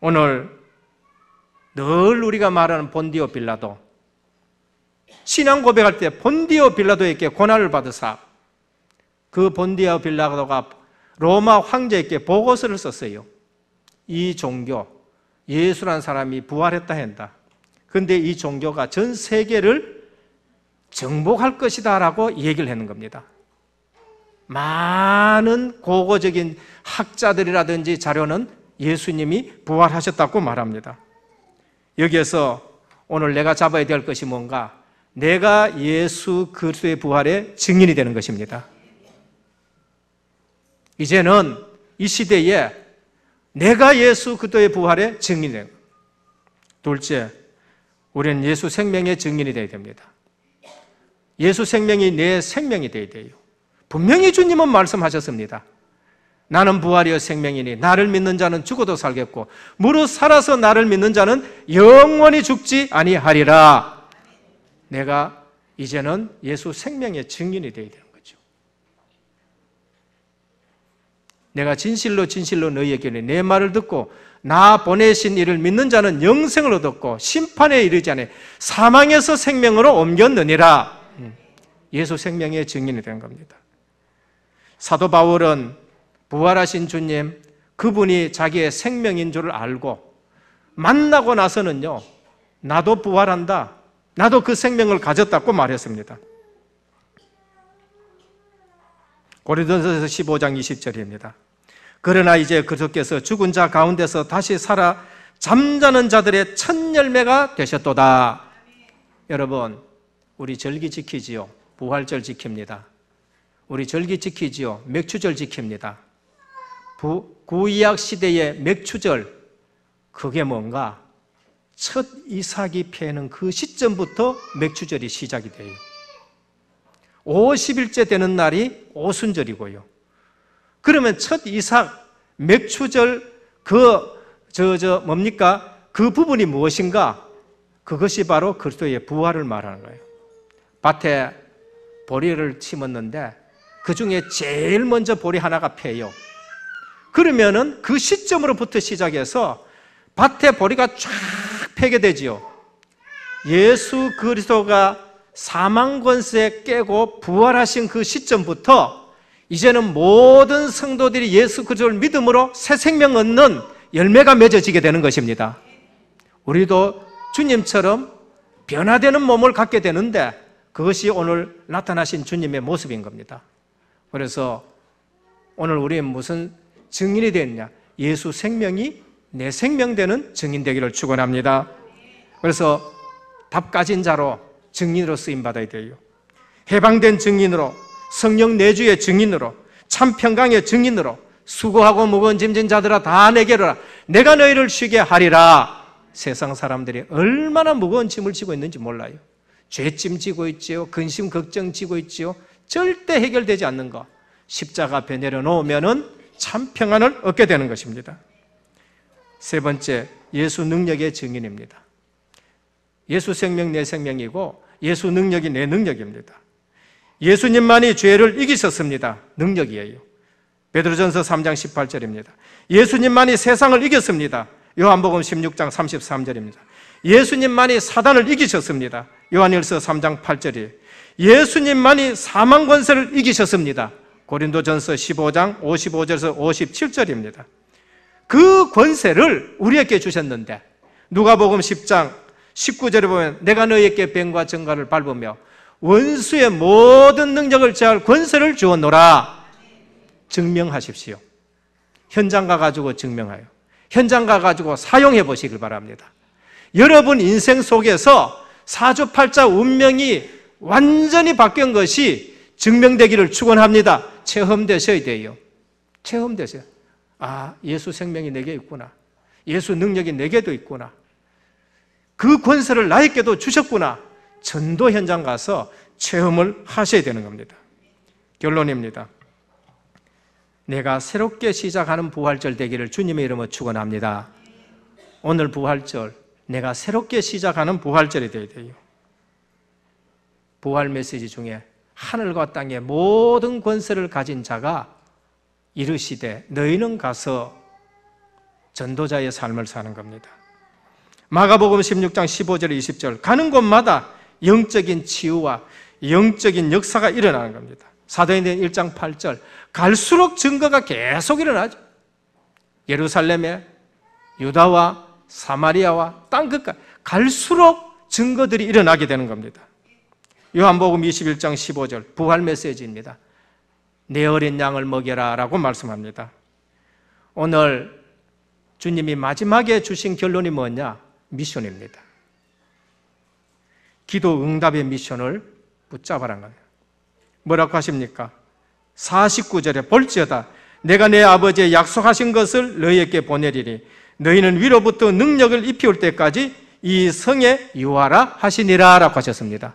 Speaker 1: 오늘 늘 우리가 말하는 본디오 빌라도, 신앙 고백할 때 본디오 빌라도에게 고난을 받으사 그 본디오 빌라도가 로마 황제에게 보고서를 썼어요. 이 종교, 예수라는 사람이 부활했다 한다. 그런데 이 종교가 전 세계를 정복할 것이다 라고 얘기를 하는 겁니다. 많은 고고적인 학자들이라든지 자료는 예수님이 부활하셨다고 말합니다. 여기에서 오늘 내가 잡아야 될 것이 뭔가? 내가 예수 그리스도의 부활의 증인이 되는 것입니다. 이제는 이 시대에 내가 예수 그리스도의 부활의 증인이 되는 거예요. 둘째, 우리는 예수 생명의 증인이 되어야 됩니다. 예수 생명이 내 생명이 되어야 돼요. 분명히 주님은 말씀하셨습니다. 나는 부활이요 생명이니 나를 믿는 자는 죽어도 살겠고 무릇 살아서 나를 믿는 자는 영원히 죽지 아니하리라. 내가 이제는 예수 생명의 증인이 되어야 되는 거죠. 내가 진실로 진실로 너희에게 이르노니 내 말을 듣고 나 보내신 이를 믿는 자는 영생을 얻었고 심판에 이르지 않아 사망에서 생명으로 옮겼느니라. 예수 생명의 증인이 된 겁니다. 사도 바울은 부활하신 주님, 그분이 자기의 생명인 줄 알고 만나고 나서는요, 나도 부활한다, 나도 그 생명을 가졌다고 말했습니다. 고린도전서 15장 20절입니다. 그러나 이제 그리스도께서 죽은 자 가운데서 다시 살아 잠자는 자들의 첫 열매가 되셨도다. 여러분, 우리 절기 지키지요. 부활절 지킵니다. 우리 절기 지키지요. 맥추절 지킵니다. 구이약 시대의 맥추절, 그게 뭔가? 첫 이삭이 패는 그 시점부터 맥추절이 시작이 돼요. 50일째 되는 날이 오순절이고요. 그러면 첫 이삭, 맥추절, 뭡니까? 그 부분이 무엇인가? 그것이 바로 그리스도의 부활을 말하는 거예요. 밭에 보리를 심었는데 그 중에 제일 먼저 보리 하나가 패요. 그러면은 그 시점으로부터 시작해서 밭에 보리가 쫙 패게 되지요. 예수 그리스도가 사망 권세 깨고 부활하신 그 시점부터 이제는 모든 성도들이 예수 그리스도를 믿음으로 새 생명 얻는 열매가 맺어지게 되는 것입니다. 우리도 주님처럼 변화되는 몸을 갖게 되는데 그것이 오늘 나타나신 주님의 모습인 겁니다. 그래서 오늘 우리는 무슨 증인이 됐냐? 예수 생명이 내 생명 되는 증인 되기를 축원합니다. 그래서 답 가진 자로 증인으로 쓰임 받아야 돼요. 해방된 증인으로, 성령 내주의 증인으로, 참 평강의 증인으로, 수고하고 무거운 짐진 자들아 다 내게로 오라. 내가 너희를 쉬게 하리라. 세상 사람들이 얼마나 무거운 짐을 지고 있는지 몰라요. 죄짐 지고 있지요. 근심 걱정 지고 있지요. 절대 해결되지 않는 것. 십자가 앞에 내려놓으면은 참 평안을 얻게 되는 것입니다. 세 번째, 예수 능력의 증인입니다. 예수 생명 내 생명이고 예수 능력이 내 능력입니다. 예수님만이 죄를 이기셨습니다. 능력이에요. 베드로전서 3장 18절입니다. 예수님만이 세상을 이겼습니다. 요한복음 16장 33절입니다. 예수님만이 사단을 이기셨습니다. 요한일서 3장 8절이에요. 예수님만이 사망 권세를 이기셨습니다. 고린도전서 15장 55절에서 57절입니다. 그 권세를 우리에게 주셨는데 누가복음 10장 19절에 보면 내가 너희에게 뱀과 정갈을 밟으며 원수의 모든 능력을 제할 권세를 주었노라. 증명하십시오. 현장 가가지고 증명하여 현장 가가지고 사용해 보시길 바랍니다. 여러분 인생 속에서 사주팔자 운명이 완전히 바뀐 것이 증명되기를 축원합니다. 체험되셔야 돼요. 체험되세요. 아, 예수 생명이 내게 있구나. 예수 능력이 내게도 있구나. 그 권세를 나에게도 주셨구나. 전도 현장 가서 체험을 하셔야 되는 겁니다. 결론입니다. 내가 새롭게 시작하는 부활절 되기를 주님의 이름으로 축원합니다. 오늘 부활절, 내가 새롭게 시작하는 부활절이 되어야 돼요. 부활 메시지 중에 하늘과 땅의 모든 권세를 가진 자가 이르시되 너희는 가서 전도자의 삶을 사는 겁니다. 마가복음 16장 15절 20절 가는 곳마다 영적인 치유와 영적인 역사가 일어나는 겁니다. 사도행전 1장 8절 갈수록 증거가 계속 일어나죠. 예루살렘에 유다와 사마리아와 땅 끝까지 갈수록 증거들이 일어나게 되는 겁니다. 요한복음 21장 15절 부활 메시지입니다. 내 어린 양을 먹여라 라고 말씀합니다. 오늘 주님이 마지막에 주신 결론이 뭐냐? 미션입니다. 기도 응답의 미션을 붙잡아라는 거예요. 뭐라고 하십니까? 49절에 볼지어다 내가 내 아버지의 약속하신 것을 너희에게 보내리니 너희는 위로부터 능력을 입혀올 때까지 이 성에 유하라 하시니라 라고 하셨습니다.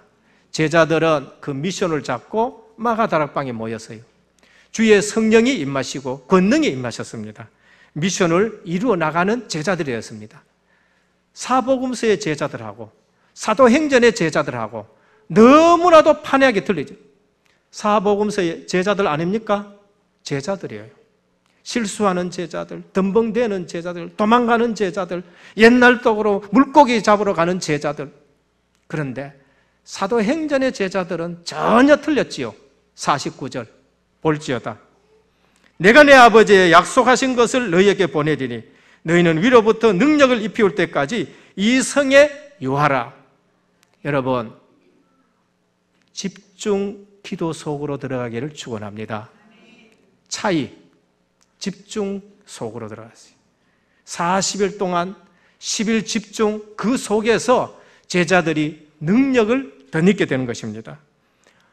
Speaker 1: 제자들은 그 미션을 잡고 마가다락방에 모였어요. 주의 성령이 임하시고 권능이 임하셨습니다. 미션을 이루어 나가는 제자들이었습니다. 사복음서의 제자들하고 사도행전의 제자들하고 너무나도 판이하게 틀리죠. 사복음서의 제자들 아닙니까? 제자들이에요. 실수하는 제자들, 덤벙대는 제자들, 도망가는 제자들, 옛날 떡으로 물고기 잡으러 가는 제자들. 그런데 사도행전의 제자들은 전혀 틀렸지요. 49절 볼지어다. 내가 내 아버지의 약속하신 것을 너희에게 보내리니 너희는 위로부터 능력을 입히올 때까지 이 성에 유하라. 여러분, 집중 기도 속으로 들어가기를 축원합니다. 차이, 집중 속으로 들어갔어요. 40일 동안 10일 집중, 그 속에서 제자들이 능력을 덧입게 되는 것입니다.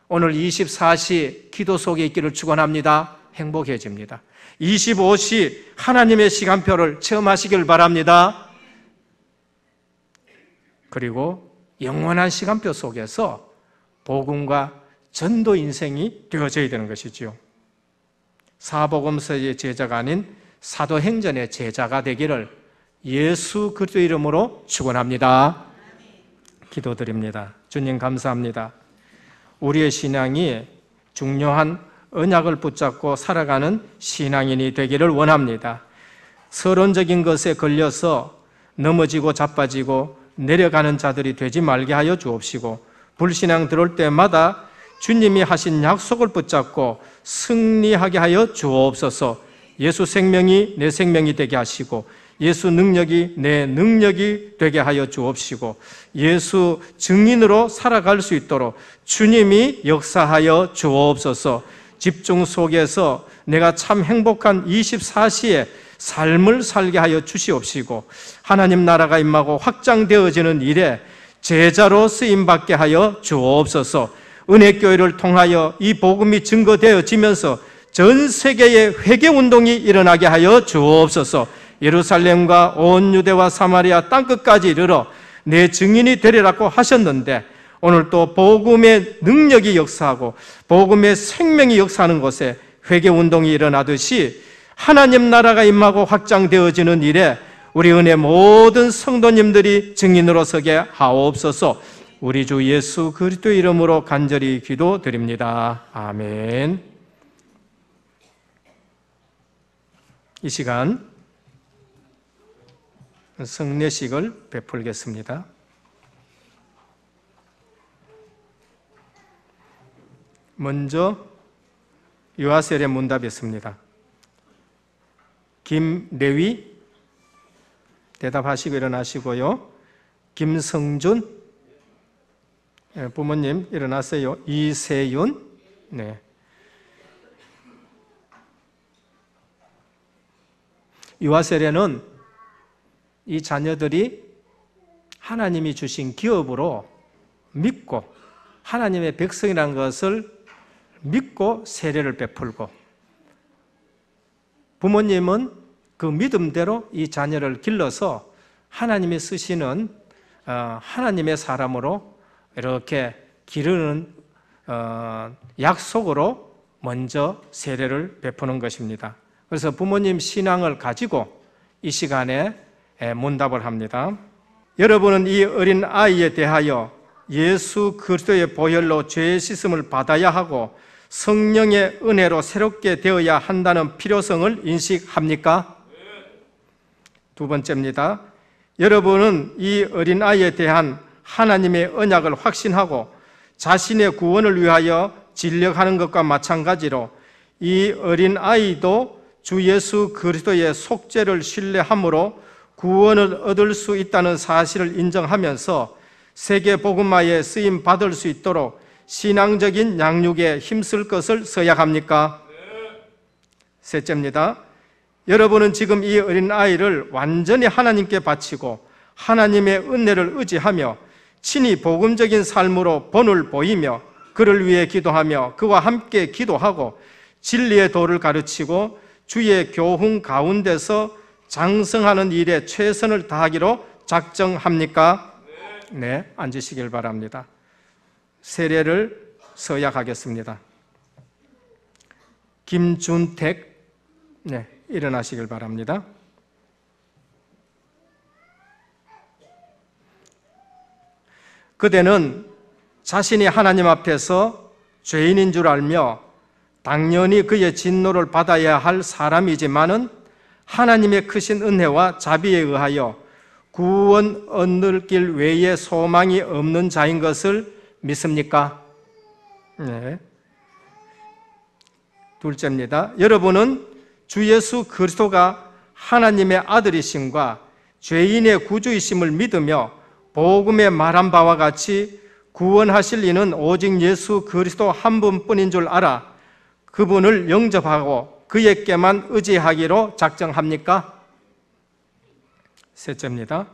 Speaker 1: 오늘 24시 기도 속에 있기를 축원합니다. 행복해집니다. 25시 하나님의 시간표를 체험하시길 바랍니다. 그리고 영원한 시간표 속에서 복음과 전도 인생이 되어져야 되는 것이죠. 사복음서의 제자가 아닌 사도행전의 제자가 되기를 예수 그리스도 이름으로 축원합니다. 기도드립니다. 주님 감사합니다. 우리의 신앙이 중요한 언약을 붙잡고 살아가는 신앙인이 되기를 원합니다. 서론적인 것에 걸려서 넘어지고 자빠지고 내려가는 자들이 되지 말게 하여 주옵시고, 불신앙 들어올 때마다 주님이 하신 약속을 붙잡고 승리하게 하여 주옵소서. 예수 생명이 내 생명이 되게 하시고 예수 능력이 내 능력이 되게 하여 주옵시고, 예수 증인으로 살아갈 수 있도록 주님이 역사하여 주옵소서. 집중 속에서 내가 참 행복한 24시에 삶을 살게 하여 주시옵시고, 하나님 나라가 임하고 확장되어지는 일에 제자로 쓰임받게 하여 주옵소서. 은혜교회를 통하여 이 복음이 증거되어지면서 전 세계에 회개운동이 일어나게 하여 주옵소서. 예루살렘과 온 유대와 사마리아 땅끝까지 이르러 내 증인이 되리라고 하셨는데, 오늘 또 복음의 능력이 역사하고 복음의 생명이 역사하는 곳에 회개운동이 일어나듯이 하나님 나라가 임하고 확장되어지는 일에 우리 은혜 모든 성도님들이 증인으로 서게 하옵소서. 우리 주 예수 그리스도 이름으로 간절히 기도드립니다. 아멘. 이 시간 성례식을 베풀겠습니다. 먼저 유아셀의 문답이 있습니다. 김래위 대답하시고 일어나시고요. 김성준 부모님 일어나세요. 이세윤 네. 유아셀에는 이 자녀들이 하나님이 주신 기업으로 믿고 하나님의 백성이라는 것을 믿고 세례를 베풀고, 부모님은 그 믿음대로 이 자녀를 길러서 하나님이 쓰시는 하나님의 사람으로 이렇게 기르는 약속으로 먼저 세례를 베푸는 것입니다. 그래서 부모님 신앙을 가지고 이 시간에 문답을 합니다. 여러분은 이 어린 아이에 대하여 예수 그리스도의 보혈로 죄의 씻음을 받아야 하고 성령의 은혜로 새롭게 되어야 한다는 필요성을 인식합니까? 두 번째입니다. 여러분은 이 어린아이에 대한 하나님의 언약을 확신하고 자신의 구원을 위하여 진력하는 것과 마찬가지로 이 어린아이도 주 예수 그리스도의 속죄를 신뢰함으로 구원을 얻을 수 있다는 사실을 인정하면서 세계 복음화에 쓰임 받을 수 있도록 신앙적인 양육에 힘쓸 것을 서약합니까? 셋째입니다. 여러분은 지금 이 어린아이를 완전히 하나님께 바치고 하나님의 은혜를 의지하며 친히 복음적인 삶으로 본을 보이며 그를 위해 기도하며 그와 함께 기도하고 진리의 도를 가르치고 주의 교훈 가운데서 장성하는 일에 최선을 다하기로 작정합니까? 네, 앉으시길 바랍니다. 세례를 서약하겠습니다. 김준택, 네, 일어나시길 바랍니다. 그대는 자신이 하나님 앞에서 죄인인 줄 알며 당연히 그의 진노를 받아야 할 사람이지만은 하나님의 크신 은혜와 자비에 의하여 구원 얻을 길 외에 소망이 없는 자인 것을 믿습니까? 네. 둘째입니다. 여러분은 주 예수 그리스도가 하나님의 아들이심과 죄인의 구주이심을 믿으며 복음에 말한 바와 같이 구원하실 이는 오직 예수 그리스도 한 분뿐인 줄 알아 그분을 영접하고 그에게만 의지하기로 작정합니까? 셋째입니다.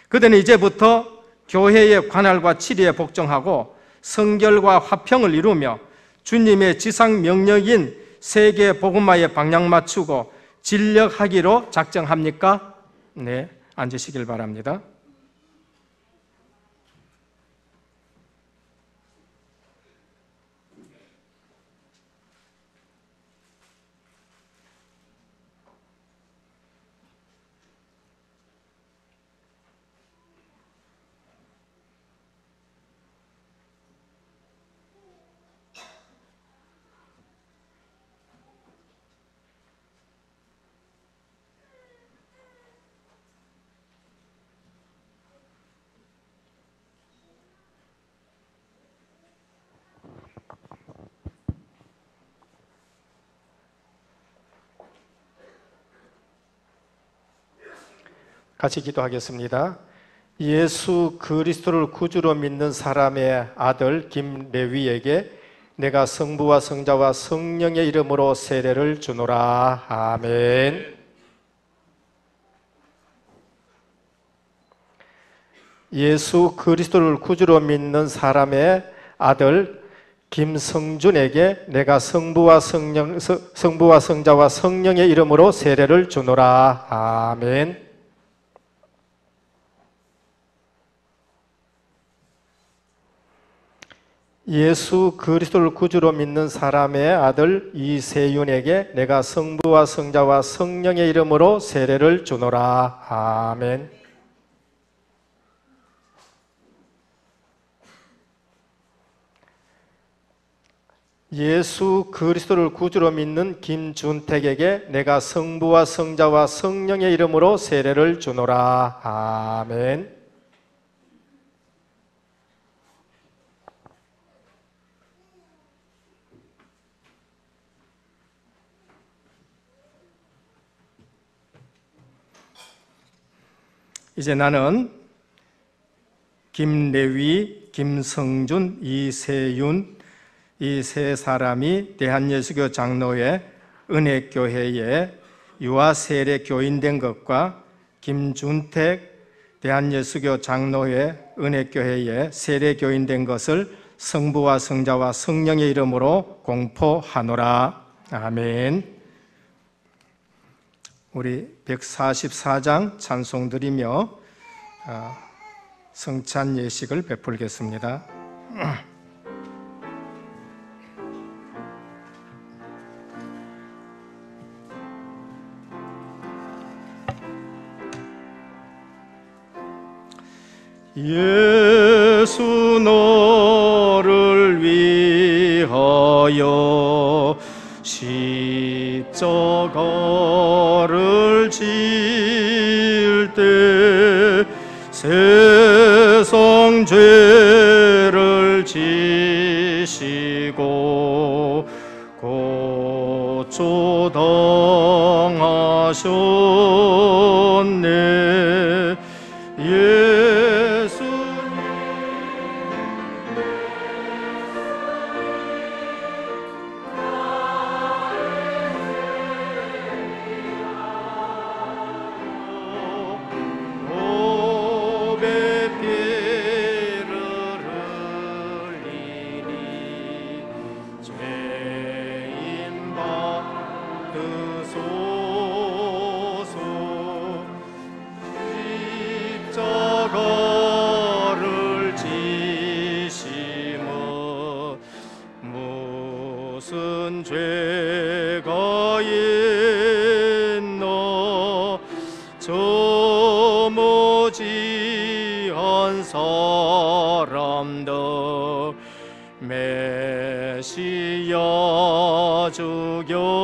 Speaker 1: 그대는 이제부터 교회의 관할과 치리에 복종하고 성결과 화평을 이루며 주님의 지상 명령인 세계 복음화에 방향 맞추고 진력하기로 작정합니까? 네, 앉으시길 바랍니다. 같이 기도하겠습니다. 예수 그리스도를 구주로 믿는 사람의 아들 김레위에게 내가 성부와 성자와 성령의 이름으로 세례를 주노라. 아멘. 예수 그리스도를 구주로 믿는 사람의 아들 김성준에게 내가 성부와 성자와 성령의 이름으로 세례를 주노라. 아멘. 예수 그리스도를 구주로 믿는 사람의 아들 이세윤에게 내가 성부와 성자와 성령의 이름으로 세례를 주노라. 아멘. 예수 그리스도를 구주로 믿는 김준택에게 내가 성부와 성자와 성령의 이름으로 세례를 주노라. 아멘. 이제 나는 김레위, 김성준, 이세윤 이 세 사람이 대한예수교 장로회 은혜교회에 유아 세례 교인된 것과 김준택 대한예수교 장로회 은혜교회에 세례 교인된 것을 성부와 성자와 성령의 이름으로 공포하노라. 아멘. 우리 144장 찬송 드리며 성찬 예식을 베풀겠습니다. 예수 너를 위하여 십자가를 질 때 세상 죄를 지시고 고초당하셨네. 무슨 죄 저무지한 사람들 메시아 죽였네.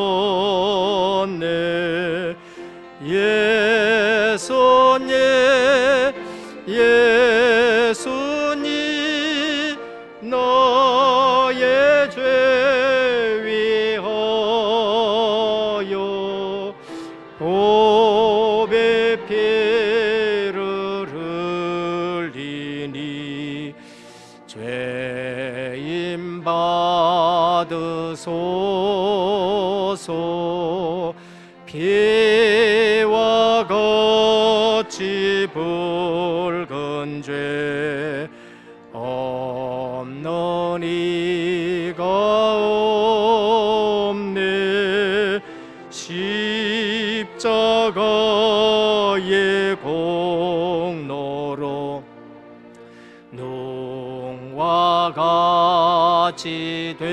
Speaker 1: 예수님 예수님 너의 죄 위하여 보배 피를 흘리니 죄인 받으소서. 피와 같이 붉은 죄 없는 이가 없네. 십자가의 공로로 능과 같이 되네.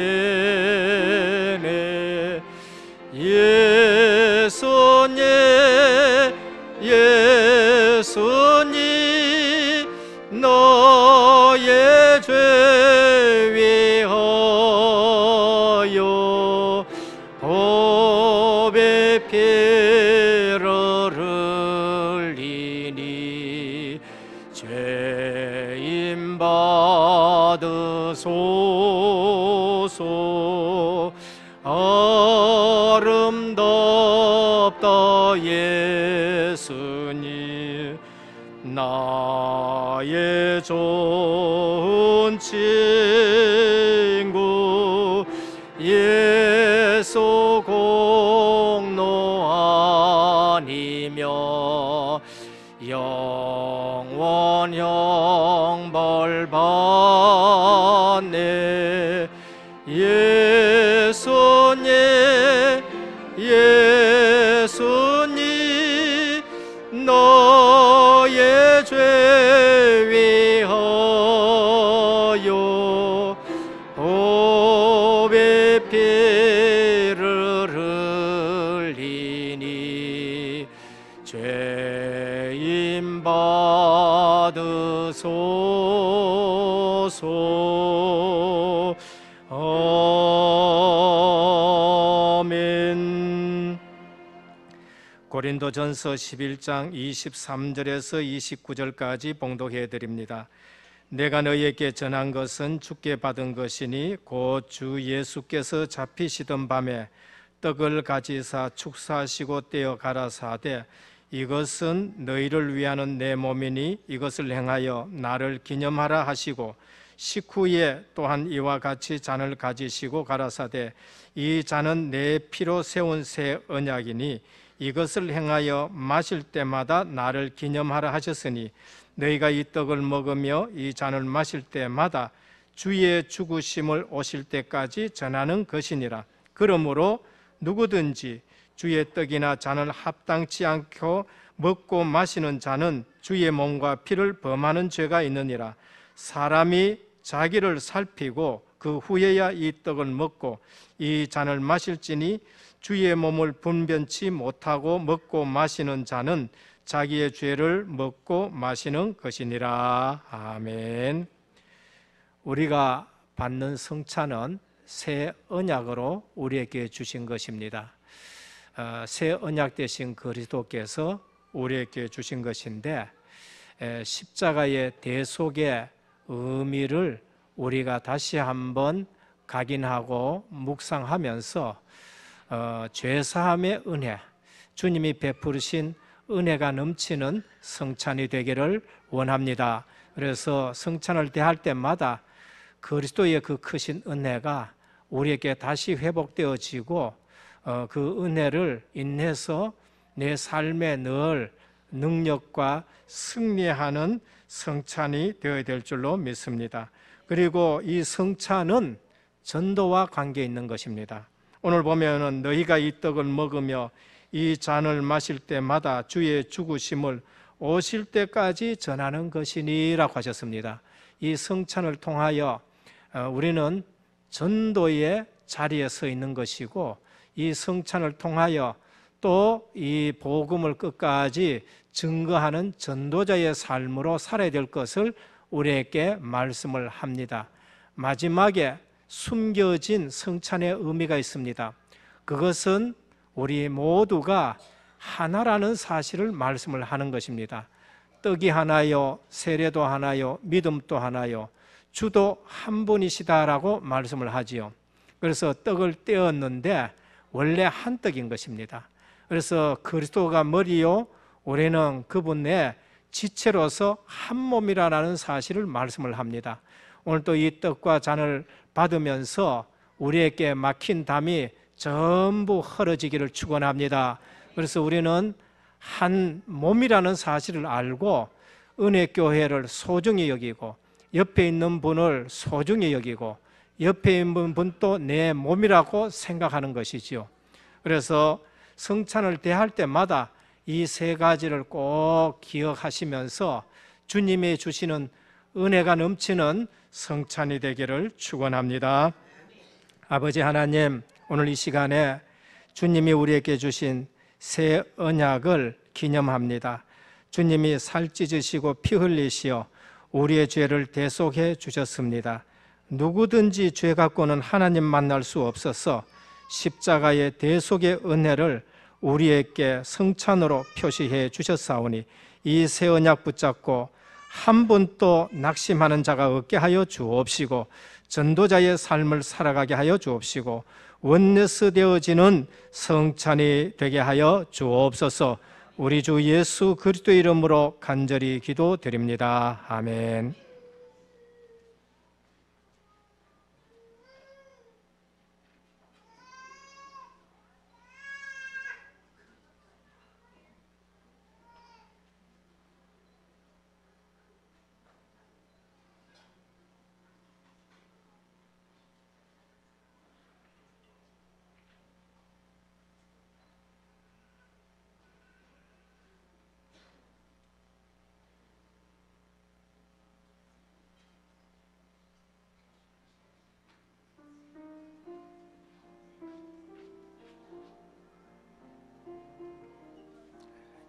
Speaker 1: 예수님 예수님 너의 죄 위하여 보배 피를 흘리니 죄인 받으소서. 아름답다 예수님 나의 좋은 친구. 예수 공로 아니며 영원 형벌 받네. 예수님 예수님 너의 죄 위하여 보배 피를 흘리니 죄인 받으소서. 아멘. 고린도전서 11장 23절에서 29절까지 봉독해 드립니다. 내가 너희에게 전한 것은 주께 받은 것이니 곧 주 예수께서 잡히시던 밤에 떡을 가지사 축사하시고 떼어 가라사대 이것은 너희를 위하는 내 몸이니 이것을 행하여 나를 기념하라 하시고 식후에 또한 이와 같이 잔을 가지시고 가라사대 이 잔은 내 피로 세운 새 언약이니 이것을 행하여 마실 때마다 나를 기념하라 하셨으니 너희가 이 떡을 먹으며 이 잔을 마실 때마다 주의 죽으심을 오실 때까지 전하는 것이니라. 그러므로 누구든지 주의 떡이나 잔을 합당치 않고 먹고 마시는 자는 주의 몸과 피를 범하는 죄가 있느니라. 사람이 자기를 살피고 그 후에야 이 떡을 먹고 이 잔을 마실지니 주의 몸을 분변치 못하고 먹고 마시는 자는 자기의 죄를 먹고 마시는 것이니라. 아멘. 우리가 받는 성찬은 새 언약으로 우리에게 주신 것입니다. 새 언약 되신 그리스도께서 우리에게 주신 것인데 십자가의 대속의 의미를 우리가 다시 한번 각인하고 묵상하면서 죄사함의 은혜, 주님이 베푸신 은혜가 넘치는 성찬이 되기를 원합니다. 그래서 성찬을 대할 때마다 그리스도의 그 크신 은혜가 우리에게 다시 회복되어지고 그 은혜를 인해서 내 삶에 늘 능력과 승리하는 성찬이 되어야 될 줄로 믿습니다. 그리고 이 성찬은 전도와 관계 있는 것입니다. 오늘 보면은 너희가 이 떡을 먹으며 이 잔을 마실 때마다 주의 죽으심을 오실 때까지 전하는 것이니라고 하셨습니다. 이 성찬을 통하여 우리는 전도의 자리에 서 있는 것이고 이 성찬을 통하여 또 이 복음을 끝까지 증거하는 전도자의 삶으로 살아야 될 것을 우리에게 말씀을 합니다. 마지막에 숨겨진 성찬의 의미가 있습니다. 그것은 우리 모두가 하나라는 사실을 말씀을 하는 것입니다. 떡이 하나요, 세례도 하나요, 믿음도 하나요, 주도 한 분이시다라고 말씀을 하지요. 그래서 떡을 떼었는데 원래 한 떡인 것입니다. 그래서 그리스도가 머리요, 우리는 그분의 지체로서 한 몸이라는 사실을 말씀을 합니다. 오늘 또 이 떡과 잔을 받으면서 우리에게 막힌 담이 전부 헐어지기를 축원합니다. 그래서 우리는 한 몸이라는 사실을 알고 은혜교회를 소중히 여기고 옆에 있는 분을 소중히 여기고 옆에 있는 분도 내 몸이라고 생각하는 것이지요. 그래서 성찬을 대할 때마다 이 세 가지를 꼭 기억하시면서 주님이 주시는 은혜가 넘치는 성찬이 되기를 축원합니다. 아버지 하나님, 오늘 이 시간에 주님이 우리에게 주신 새 언약을 기념합니다. 주님이 살 찢으시고 피 흘리시어 우리의 죄를 대속해 주셨습니다. 누구든지 죄 갖고는 하나님 만날 수 없어서 십자가의 대속의 은혜를 우리에게 성찬으로 표시해 주셨사오니 이 새 언약 붙잡고 한 분도 낙심하는 자가 없게 하여 주옵시고 전도자의 삶을 살아가게 하여 주옵시고 원내스 되어지는 성찬이 되게 하여 주옵소서. 우리 주 예수 그리스도 이름으로 간절히 기도드립니다. 아멘.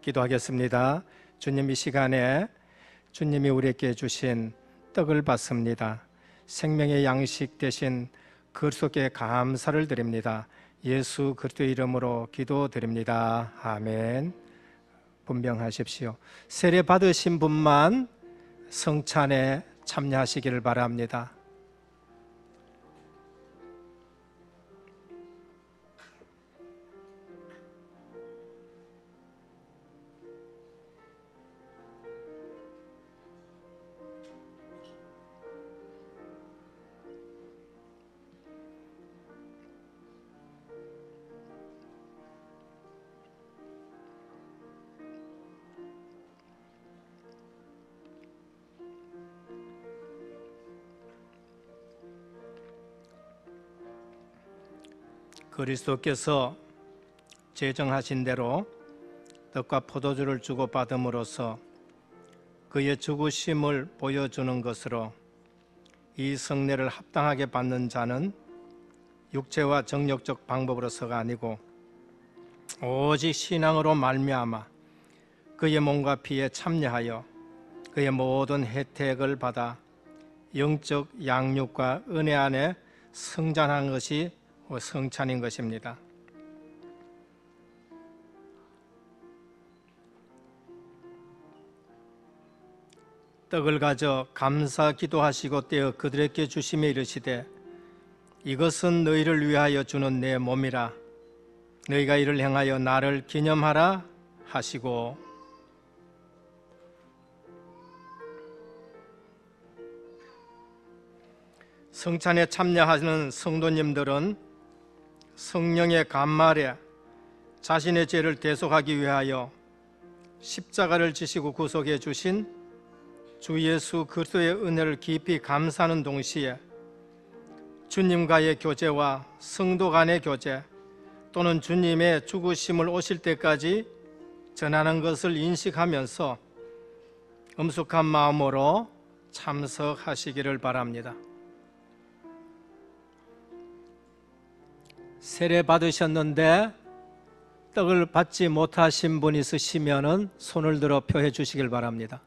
Speaker 1: 기도하겠습니다. 주님, 이 시간에 주님이 우리에게 주신 떡을 받습니다. 생명의 양식 대신 그리스도께 감사를 드립니다. 예수 그리스도의 이름으로 기도드립니다. 아멘. 분명하십시오. 세례 받으신 분만 성찬에 참여하시기를 바랍니다. 그리스도께서 제정하신 대로 떡과 포도주를 주고 받음으로써 그의 죽으심을 보여주는 것으로 이 성례를 합당하게 받는 자는 육체와 정욕적 방법으로서가 아니고 오직 신앙으로 말미암아 그의 몸과 피에 참여하여 그의 모든 혜택을 받아 영적 양육과 은혜 안에 성장한 것이 성찬인 것입니다. 떡을 가져 감사 기도하시고 떼어 그들에게 주시며 이르시되 이것은 너희를 위하여 주는 내 몸이라 너희가 이를 행하여 나를 기념하라 하시고 성찬에 참여하는 성도님들은 성령의 간말에 자신의 죄를 대속하기 위하여 십자가를 지시고 구속해 주신 주 예수 그리스도의 은혜를 깊이 감사하는 동시에 주님과의 교제와 성도 간의 교제 또는 주님의 죽으심을 오실 때까지 전하는 것을 인식하면서 엄숙한 마음으로 참석하시기를 바랍니다. 세례 받으셨는데 떡을 받지 못하신 분 있으시면은 손을 들어 표해 주시길 바랍니다.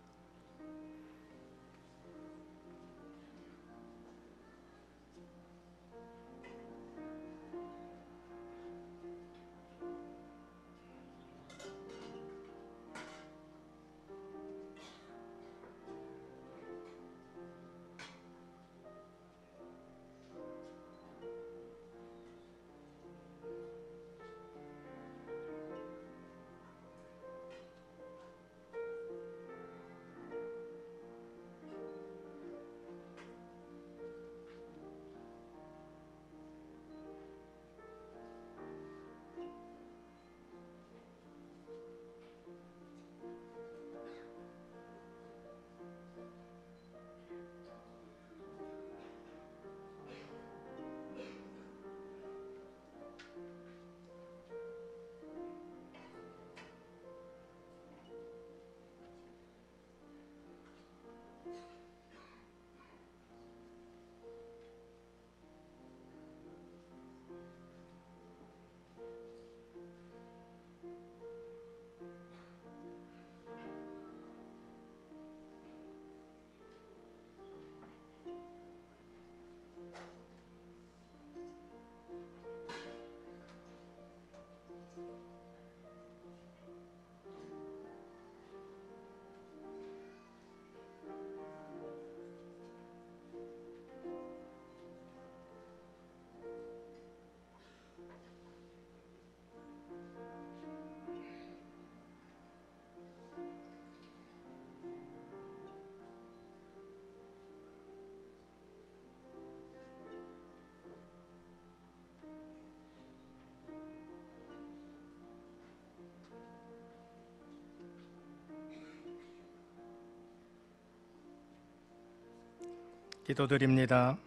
Speaker 1: 기도드립니다.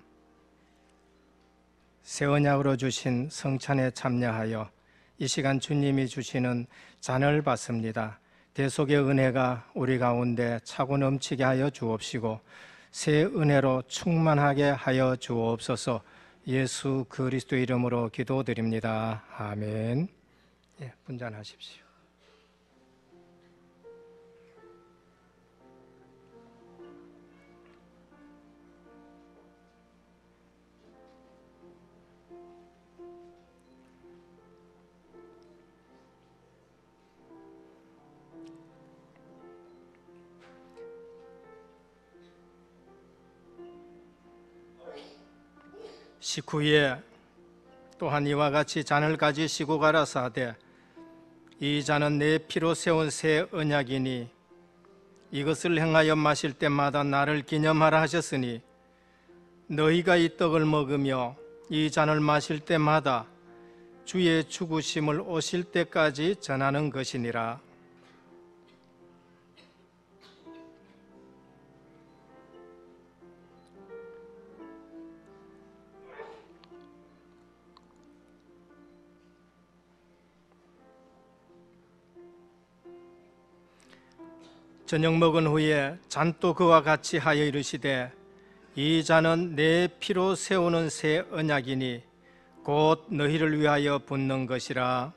Speaker 1: 새 언약으로 주신 성찬에 참여하여 이 시간 주님이 주시는 잔을 받습니다. 대속의 은혜가 우리 가운데 차고 넘치게 하여 주옵시고 새 은혜로 충만하게 하여 주옵소서. 예수 그리스도 이름으로 기도드립니다. 아멘. 분잔하십시오. 식후에 또한 이와 같이 잔을 가지시고 가라사대 이 잔은 내 피로 세운 새 언약이니 이것을 행하여 마실 때마다 나를 기념하라 하셨으니 너희가 이 떡을 먹으며 이 잔을 마실 때마다 주의 죽으심을 오실 때까지 전하는 것이니라. 저녁 먹은 후에 잔도 그와 같이 하여 이르시되 이 잔은 내 피로 세우는 새 언약이니 곧 너희를 위하여 붓는 것이라.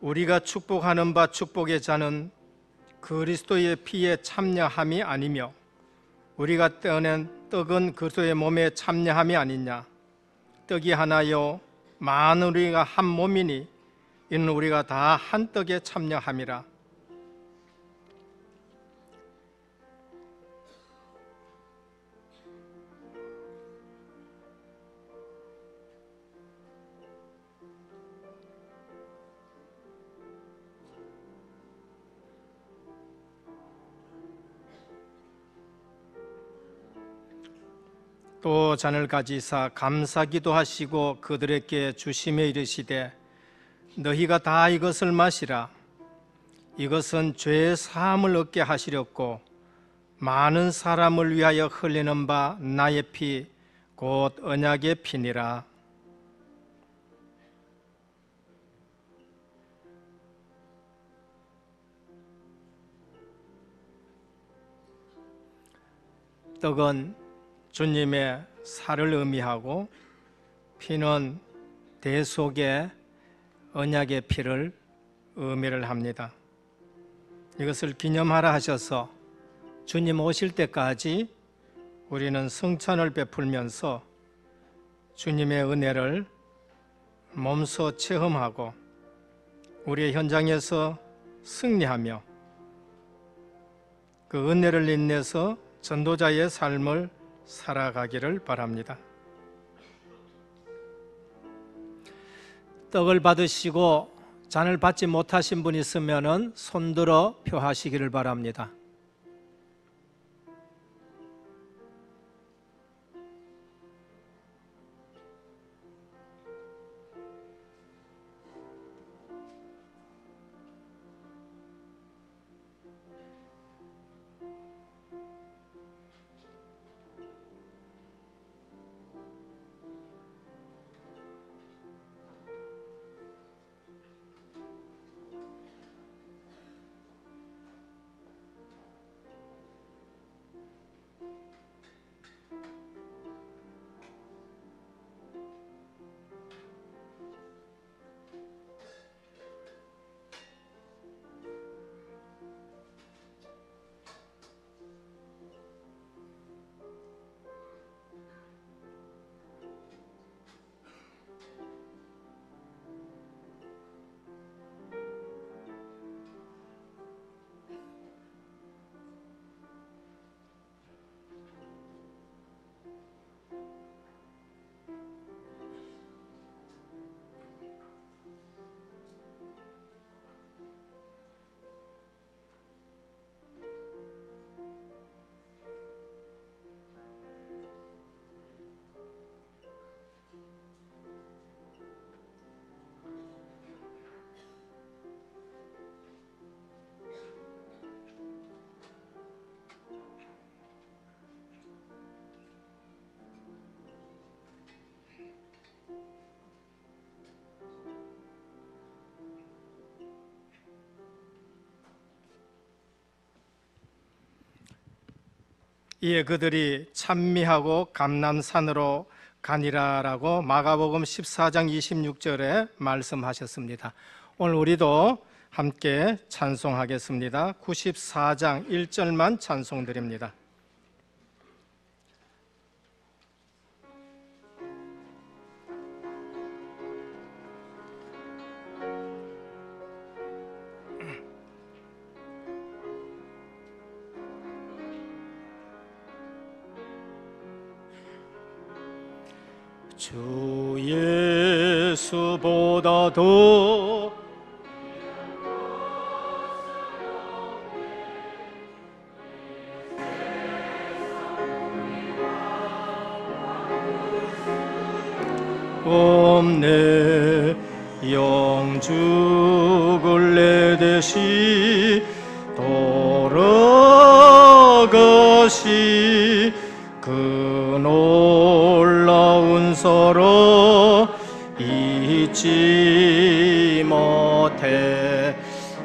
Speaker 1: 우리가 축복하는 바 축복의 잔은 그리스도의 피에 참여함이 아니며 우리가 떼어낸 떡은 그리스도의 몸에 참여함이 아니냐. 떡이 하나요 많은 우리가 한 몸이니 이는 우리가 다 한 떡에 참여함이라. 또 잔을 가지사 감사기도 하시고 그들에게 주시며 이르시되 너희가 다 이것을 마시라. 이것은 죄 사함을 얻게 하시렵고 많은 사람을 위하여 흘리는 바 나의 피 곧 언약의 피니라. 떡은 주님의 살을 의미하고 피는 대속의 언약의 피를 의미를 합니다. 이것을 기념하라 하셔서 주님 오실 때까지 우리는 성찬을 베풀면서 주님의 은혜를 몸소 체험하고 우리의 현장에서 승리하며 그 은혜를 인내서 전도자의 삶을 살아가기를 바랍니다. 떡을 받으시고 잔을 받지 못하신 분 있으면 손들어 표하시기를 바랍니다. 이에 그들이 찬미하고 감람산으로 가니라라고 마가복음 14장 26절에 말씀하셨습니다. 오늘 우리도 함께 찬송하겠습니다. 94장 1절만 찬송드립니다. 주 예수보다도 없네. 영죽을 내듯이 돌아가시 그 놀라운 서로 잊지 못해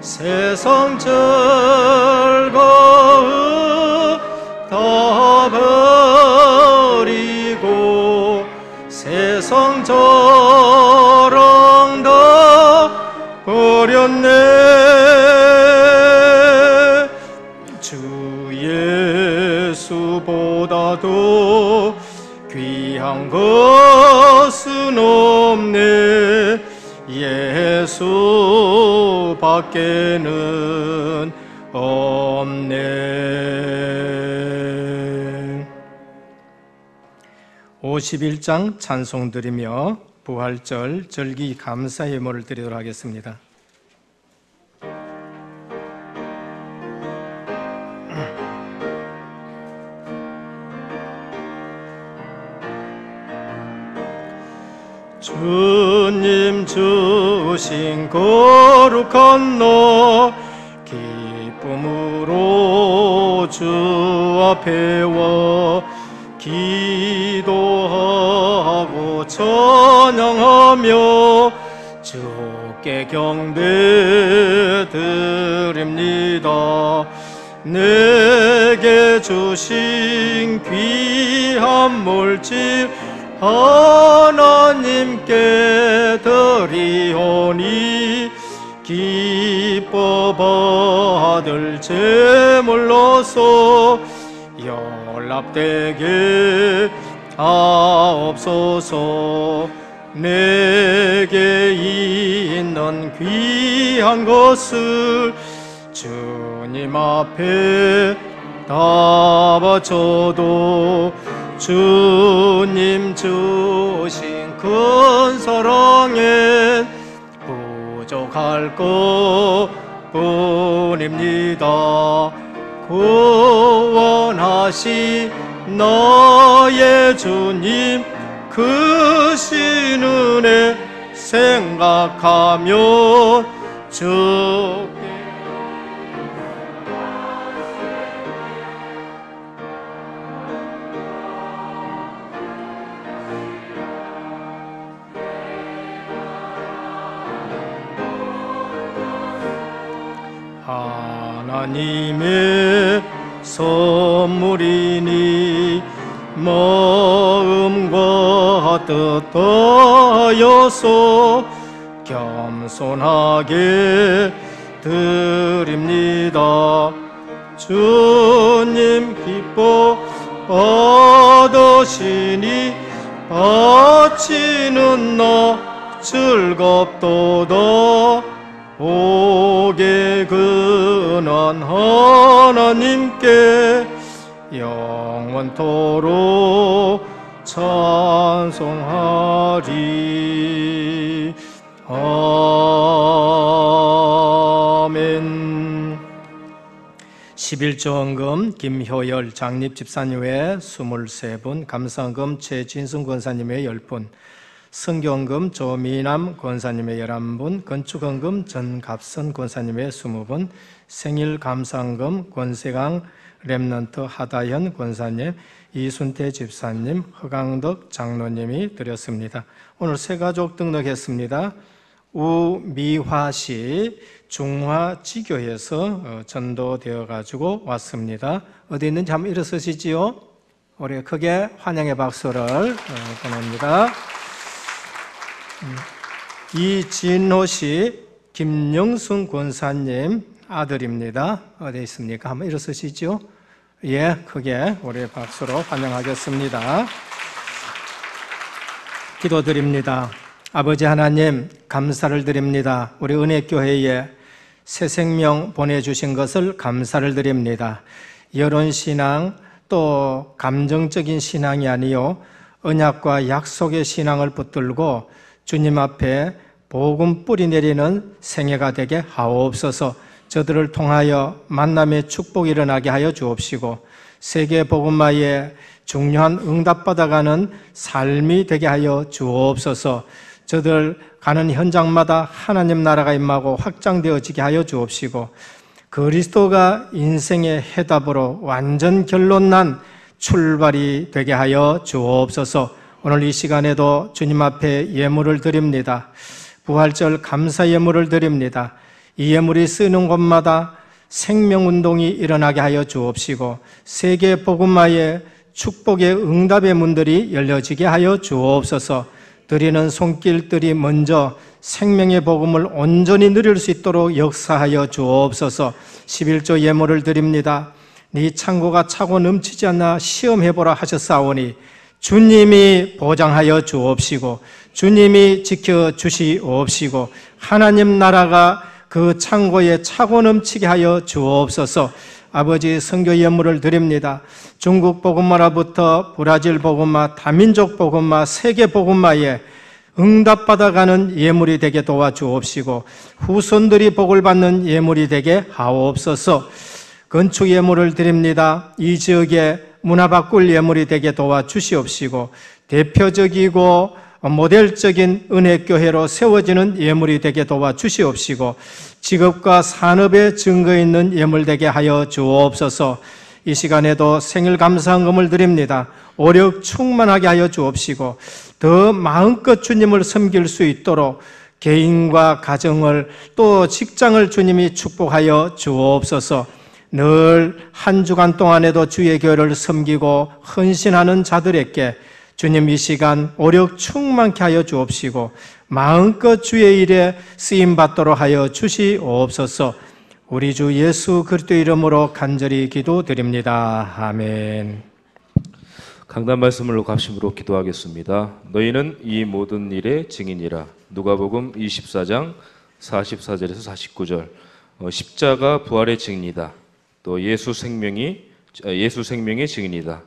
Speaker 1: 세상 즐거움 다 버리고 세상 자랑 다 버렸네. 주 예수보다도 귀한 것은 없네. 예수 밖에는 없네. 51장 찬송 드리며 부활절 절기 감사 예물을 드리도록 하겠습니다. 주님 주신 거룩한 너 기쁨으로 주 앞에 와 기도하고 찬양하며 주께 경배 드립니다. 내게 주신 귀한 물질 하나님께 드리오니 기뻐 받을 제물로서 연락되게 하옵소서. 내게 있는 귀한 것을 주님 앞에 다 바쳐도 주님 주신 큰 사랑엔 부족할 것뿐입니다. 구원하신 나의 주님 크신 은혜 생각하면 주께 하나님의 선물이니 마음과 뜻 다하여서 겸손하게 드립니다. 주님 기뻐 받으시니 바치는 나 즐겁도다. 복의 근원 하나님께 영원토록 찬송하리. 아멘. 11조원금 김효열 장립 집사님 외에 23분, 감사원금 최진승 권사님의 10분, 성경금 조미남 권사님의 11분, 건축원금 전갑선 권사님의 20분, 생일 감사원금 권세강 렘넌트 하다현 권사님, 이순태 집사님, 허강덕 장로님이 드렸습니다. 오늘 새 가족 등록했습니다. 우미화시 중화지교에서 전도되어 가지고 왔습니다. 어디 있는지 한번 일어서시지요. 우리 크게 환영의 박수를 보냅니다. 이진호 씨 김영순 권사님 아들입니다. 어디 있습니까? 한번 일어서시죠. 예, 크게 우리 박수로 환영하겠습니다. 기도드립니다. 아버지 하나님, 감사를 드립니다. 우리 은혜교회에 새 생명 보내주신 것을 감사를 드립니다. 여론신앙 또 감정적인 신앙이 아니요 언약과 약속의 신앙을 붙들고 주님 앞에 복음 뿌리 내리는 생애가 되게 하옵소서. 저들을 통하여 만남의 축복이 일어나게 하여 주옵시고 세계 복음화에 중요한 응답받아가는 삶이 되게 하여 주옵소서. 저들 가는 현장마다 하나님 나라가 임하고 확장되어지게 하여 주옵시고 그리스도가 인생의 해답으로 완전 결론난 출발이 되게 하여 주옵소서. 오늘 이 시간에도 주님 앞에 예물을 드립니다. 부활절 감사 예물을 드립니다. 이 예물이 쓰는 곳마다 생명운동이 일어나게 하여 주옵시고 세계 복음화의 축복의 응답의 문들이 열려지게 하여 주옵소서. 드리는 손길들이 먼저 생명의 복음을 온전히 누릴 수 있도록 역사하여 주옵소서. 11조 예물을 드립니다. 네 창고가 차고 넘치지 않나 시험해보라 하셨사오니 주님이 보장하여 주옵시고 주님이 지켜주시옵시고 하나님 나라가 그 창고에 차고 넘치게 하여 주옵소서. 아버지 선교 예물을 드립니다. 중국 복음화로부터 브라질 복음화, 다민족 복음화, 세계 복음화에 응답받아가는 예물이 되게 도와주옵시고 후손들이 복을 받는 예물이 되게 하옵소서. 건축 예물을 드립니다. 이 지역에 문화 바꿀 예물이 되게 도와주시옵시고 대표적이고 모델적인 은혜교회로 세워지는 예물이 되게 도와주시옵시고 직업과 산업에 증거 있는 예물 되게 하여 주옵소서. 이 시간에도 생일 감사헌금을 드립니다. 오력 충만하게 하여 주옵시고 더 마음껏 주님을 섬길 수 있도록 개인과 가정을 또 직장을 주님이 축복하여 주옵소서. 늘 한 주간 동안에도 주의 교회를 섬기고 헌신하는 자들에게 주님 이 시간 오력 충만케 하여 주옵시고 마음껏 주의 일에 쓰임받도록 하여 주시옵소서. 우리 주 예수 그리스도 이름으로 간절히 기도드립니다. 아멘.
Speaker 4: 강단 말씀을 갑심으로 기도하겠습니다. 너희는 이 모든 일의 증인이라. 누가복음 24장 44절에서 49절. 십자가 부활의 증인이다. 또 예수 생명의 증인이다.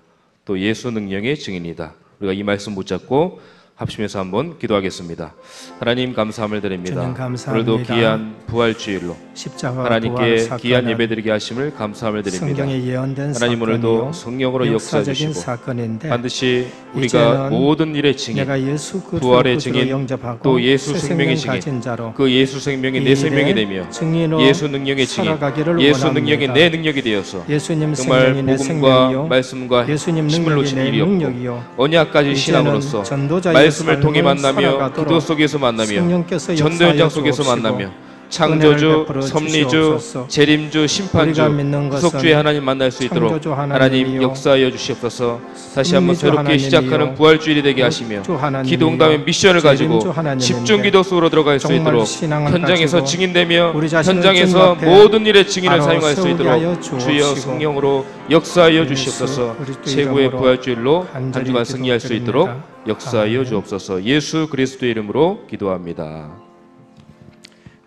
Speaker 4: 또 예수 능력의 증인이다. 우리가 이 말씀 붙잡고 합심해서 한번 기도하겠습니다. 하나님 감사함을 드립니다.
Speaker 1: 주님 감사합니다.
Speaker 4: 오늘도 귀한 부활주일로
Speaker 1: 십자가
Speaker 4: 하나님께
Speaker 1: 부활
Speaker 4: 귀한
Speaker 1: 사건은
Speaker 4: 예배드리게 하심을 감사함을 드립니다.
Speaker 1: 성경에 예언된
Speaker 4: 하나님 오늘도
Speaker 1: 사건이요,
Speaker 4: 성령으로 역사해
Speaker 1: 역사적인
Speaker 4: 주시고
Speaker 1: 사건인데
Speaker 4: 반드시 우리가
Speaker 1: 이제는
Speaker 4: 모든 일의 증인,
Speaker 1: 내가 예수 그리스도를
Speaker 4: 부활의
Speaker 1: 구주로
Speaker 4: 증인,
Speaker 1: 영접하고
Speaker 4: 또 예수
Speaker 1: 새
Speaker 4: 생명의
Speaker 1: 생명
Speaker 4: 증인,
Speaker 1: 가진 자로
Speaker 4: 그 예수 생명이
Speaker 1: 이
Speaker 4: 내 생명이
Speaker 1: 일에
Speaker 4: 되며
Speaker 1: 증인으로
Speaker 4: 예수 능력의 증인,
Speaker 1: 살아가기를
Speaker 4: 예수
Speaker 1: 원합니다.
Speaker 4: 능력이 내 능력이 되어서
Speaker 1: 예수님
Speaker 4: 정말
Speaker 1: 생명이 내
Speaker 4: 복음과
Speaker 1: 생명이요,
Speaker 4: 말씀과
Speaker 1: 예수님
Speaker 4: 힘을
Speaker 1: 능력이
Speaker 4: 놓친
Speaker 1: 내
Speaker 4: 일이 없고
Speaker 1: 능력이요,
Speaker 4: 언약까지
Speaker 1: 이제는
Speaker 4: 신앙으로서
Speaker 1: 전도자의
Speaker 4: 말씀을 통해
Speaker 1: 삶을
Speaker 4: 만나며
Speaker 1: 살아가도록
Speaker 4: 기도 속에서 만나며
Speaker 1: 성령께서
Speaker 4: 전도
Speaker 1: 역사하여
Speaker 4: 현장 속에서
Speaker 1: 주옵시고
Speaker 4: 만나며
Speaker 1: 은혜를
Speaker 4: 창조주,
Speaker 1: 베풀어
Speaker 4: 섭리주,
Speaker 1: 주시옵소서.
Speaker 4: 재림주, 심판주,
Speaker 1: 우리가 믿는 것은
Speaker 4: 구속주의 하나님 만날 수 있도록
Speaker 1: 창조주
Speaker 4: 하나님
Speaker 1: 하나님이요,
Speaker 4: 역사하여 주시옵소서. 다시 한번
Speaker 1: 섭리주
Speaker 4: 새롭게
Speaker 1: 하나님이요,
Speaker 4: 시작하는 부활주일이 되게 하시며
Speaker 1: 주 하나님이요,
Speaker 4: 기도응답의 미션을 가지고
Speaker 1: 재림주 하나님인데
Speaker 4: 집중기도 속으로 들어갈 수
Speaker 1: 정말
Speaker 4: 있도록
Speaker 1: 신앙을
Speaker 4: 현장에서
Speaker 1: 가지고
Speaker 4: 증인되며
Speaker 1: 우리 자신을
Speaker 4: 현장에서
Speaker 1: 주님 앞에
Speaker 4: 모든 일의 증인을
Speaker 1: 바로
Speaker 4: 사용할 수
Speaker 1: 세우게
Speaker 4: 있도록
Speaker 1: 하여 주옵시고
Speaker 4: 주여 성령으로 역사하여
Speaker 1: 예수
Speaker 4: 주시옵소서.
Speaker 1: 그리스도
Speaker 4: 최고의
Speaker 1: 이름으로
Speaker 4: 부활주일로 한
Speaker 1: 간절히
Speaker 4: 주간 승리할 수 있도록
Speaker 1: 기도드립니다.
Speaker 4: 역사하여
Speaker 1: 아멘.
Speaker 4: 주옵소서. 예수 그리스도의 이름으로 기도합니다.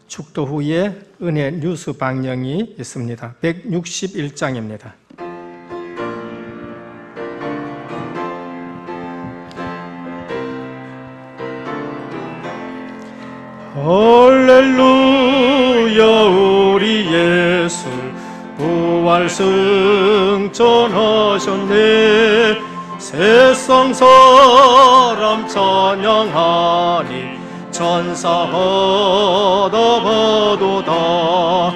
Speaker 1: 축도 후에 은혜 뉴스 방영이 있습니다. 161장입니다. 할렐루야 우리 예수 부활 승천하셨네. 세상 사람 찬양하니 천사하다 봐도다.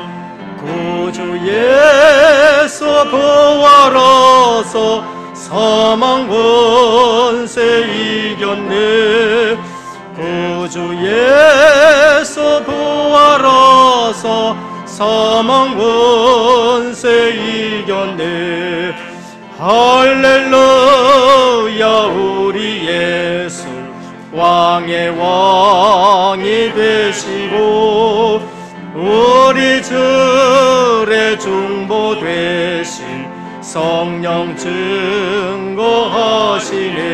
Speaker 1: 구주 예수 부활하사 사망 권세 이겼네. 구주 예수 부활하사 사망 권세 이겼네. 할렐루야 우리 예수 왕의 왕이 되시고 우리 주의 중보 되신 성령 증거하시네.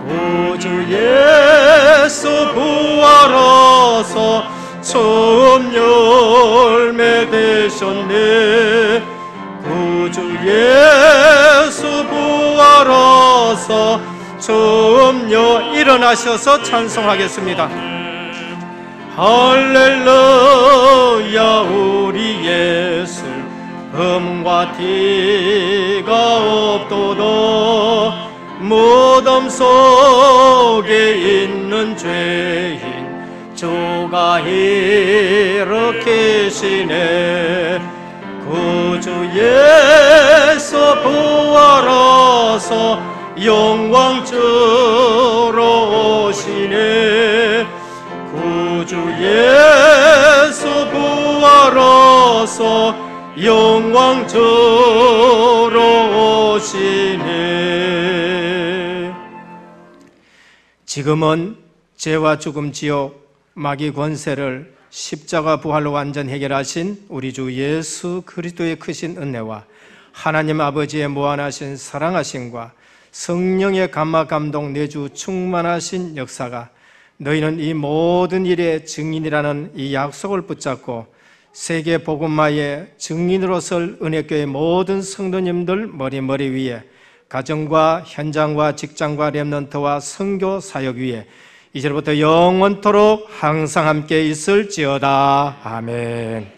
Speaker 1: 구주 예수 부활하사 처음 열매 되셨네. 구주 예수 부활하사 처음 일어나셔서 찬송하겠습니다. 할렐루야 우리 예수 흠과 티가 없도다. 무덤 속에 있는 죄인 주가 일으키시네. 구주 예수 부활하사 영광 주러 오시네. 구주 예수 부활하사 영광 주러 오시네. 지금은 죄와 죽음, 지옥, 마귀 권세를 십자가 부활로 완전 해결하신 우리 주 예수 그리스도의 크신 은혜와 하나님 아버지의 무한하신 사랑하심과 성령의 감화 감동 내주 충만하신 역사가 너희는 이 모든 일의 증인이라는 이 약속을 붙잡고 세계 복음화의 증인으로 설 은혜교회 모든 성도님들 머리 위에 가정과 현장과 직장과 렘넌트와 선교 사역 위에 이제부터 영원토록 항상 함께 있을지어다. 아멘.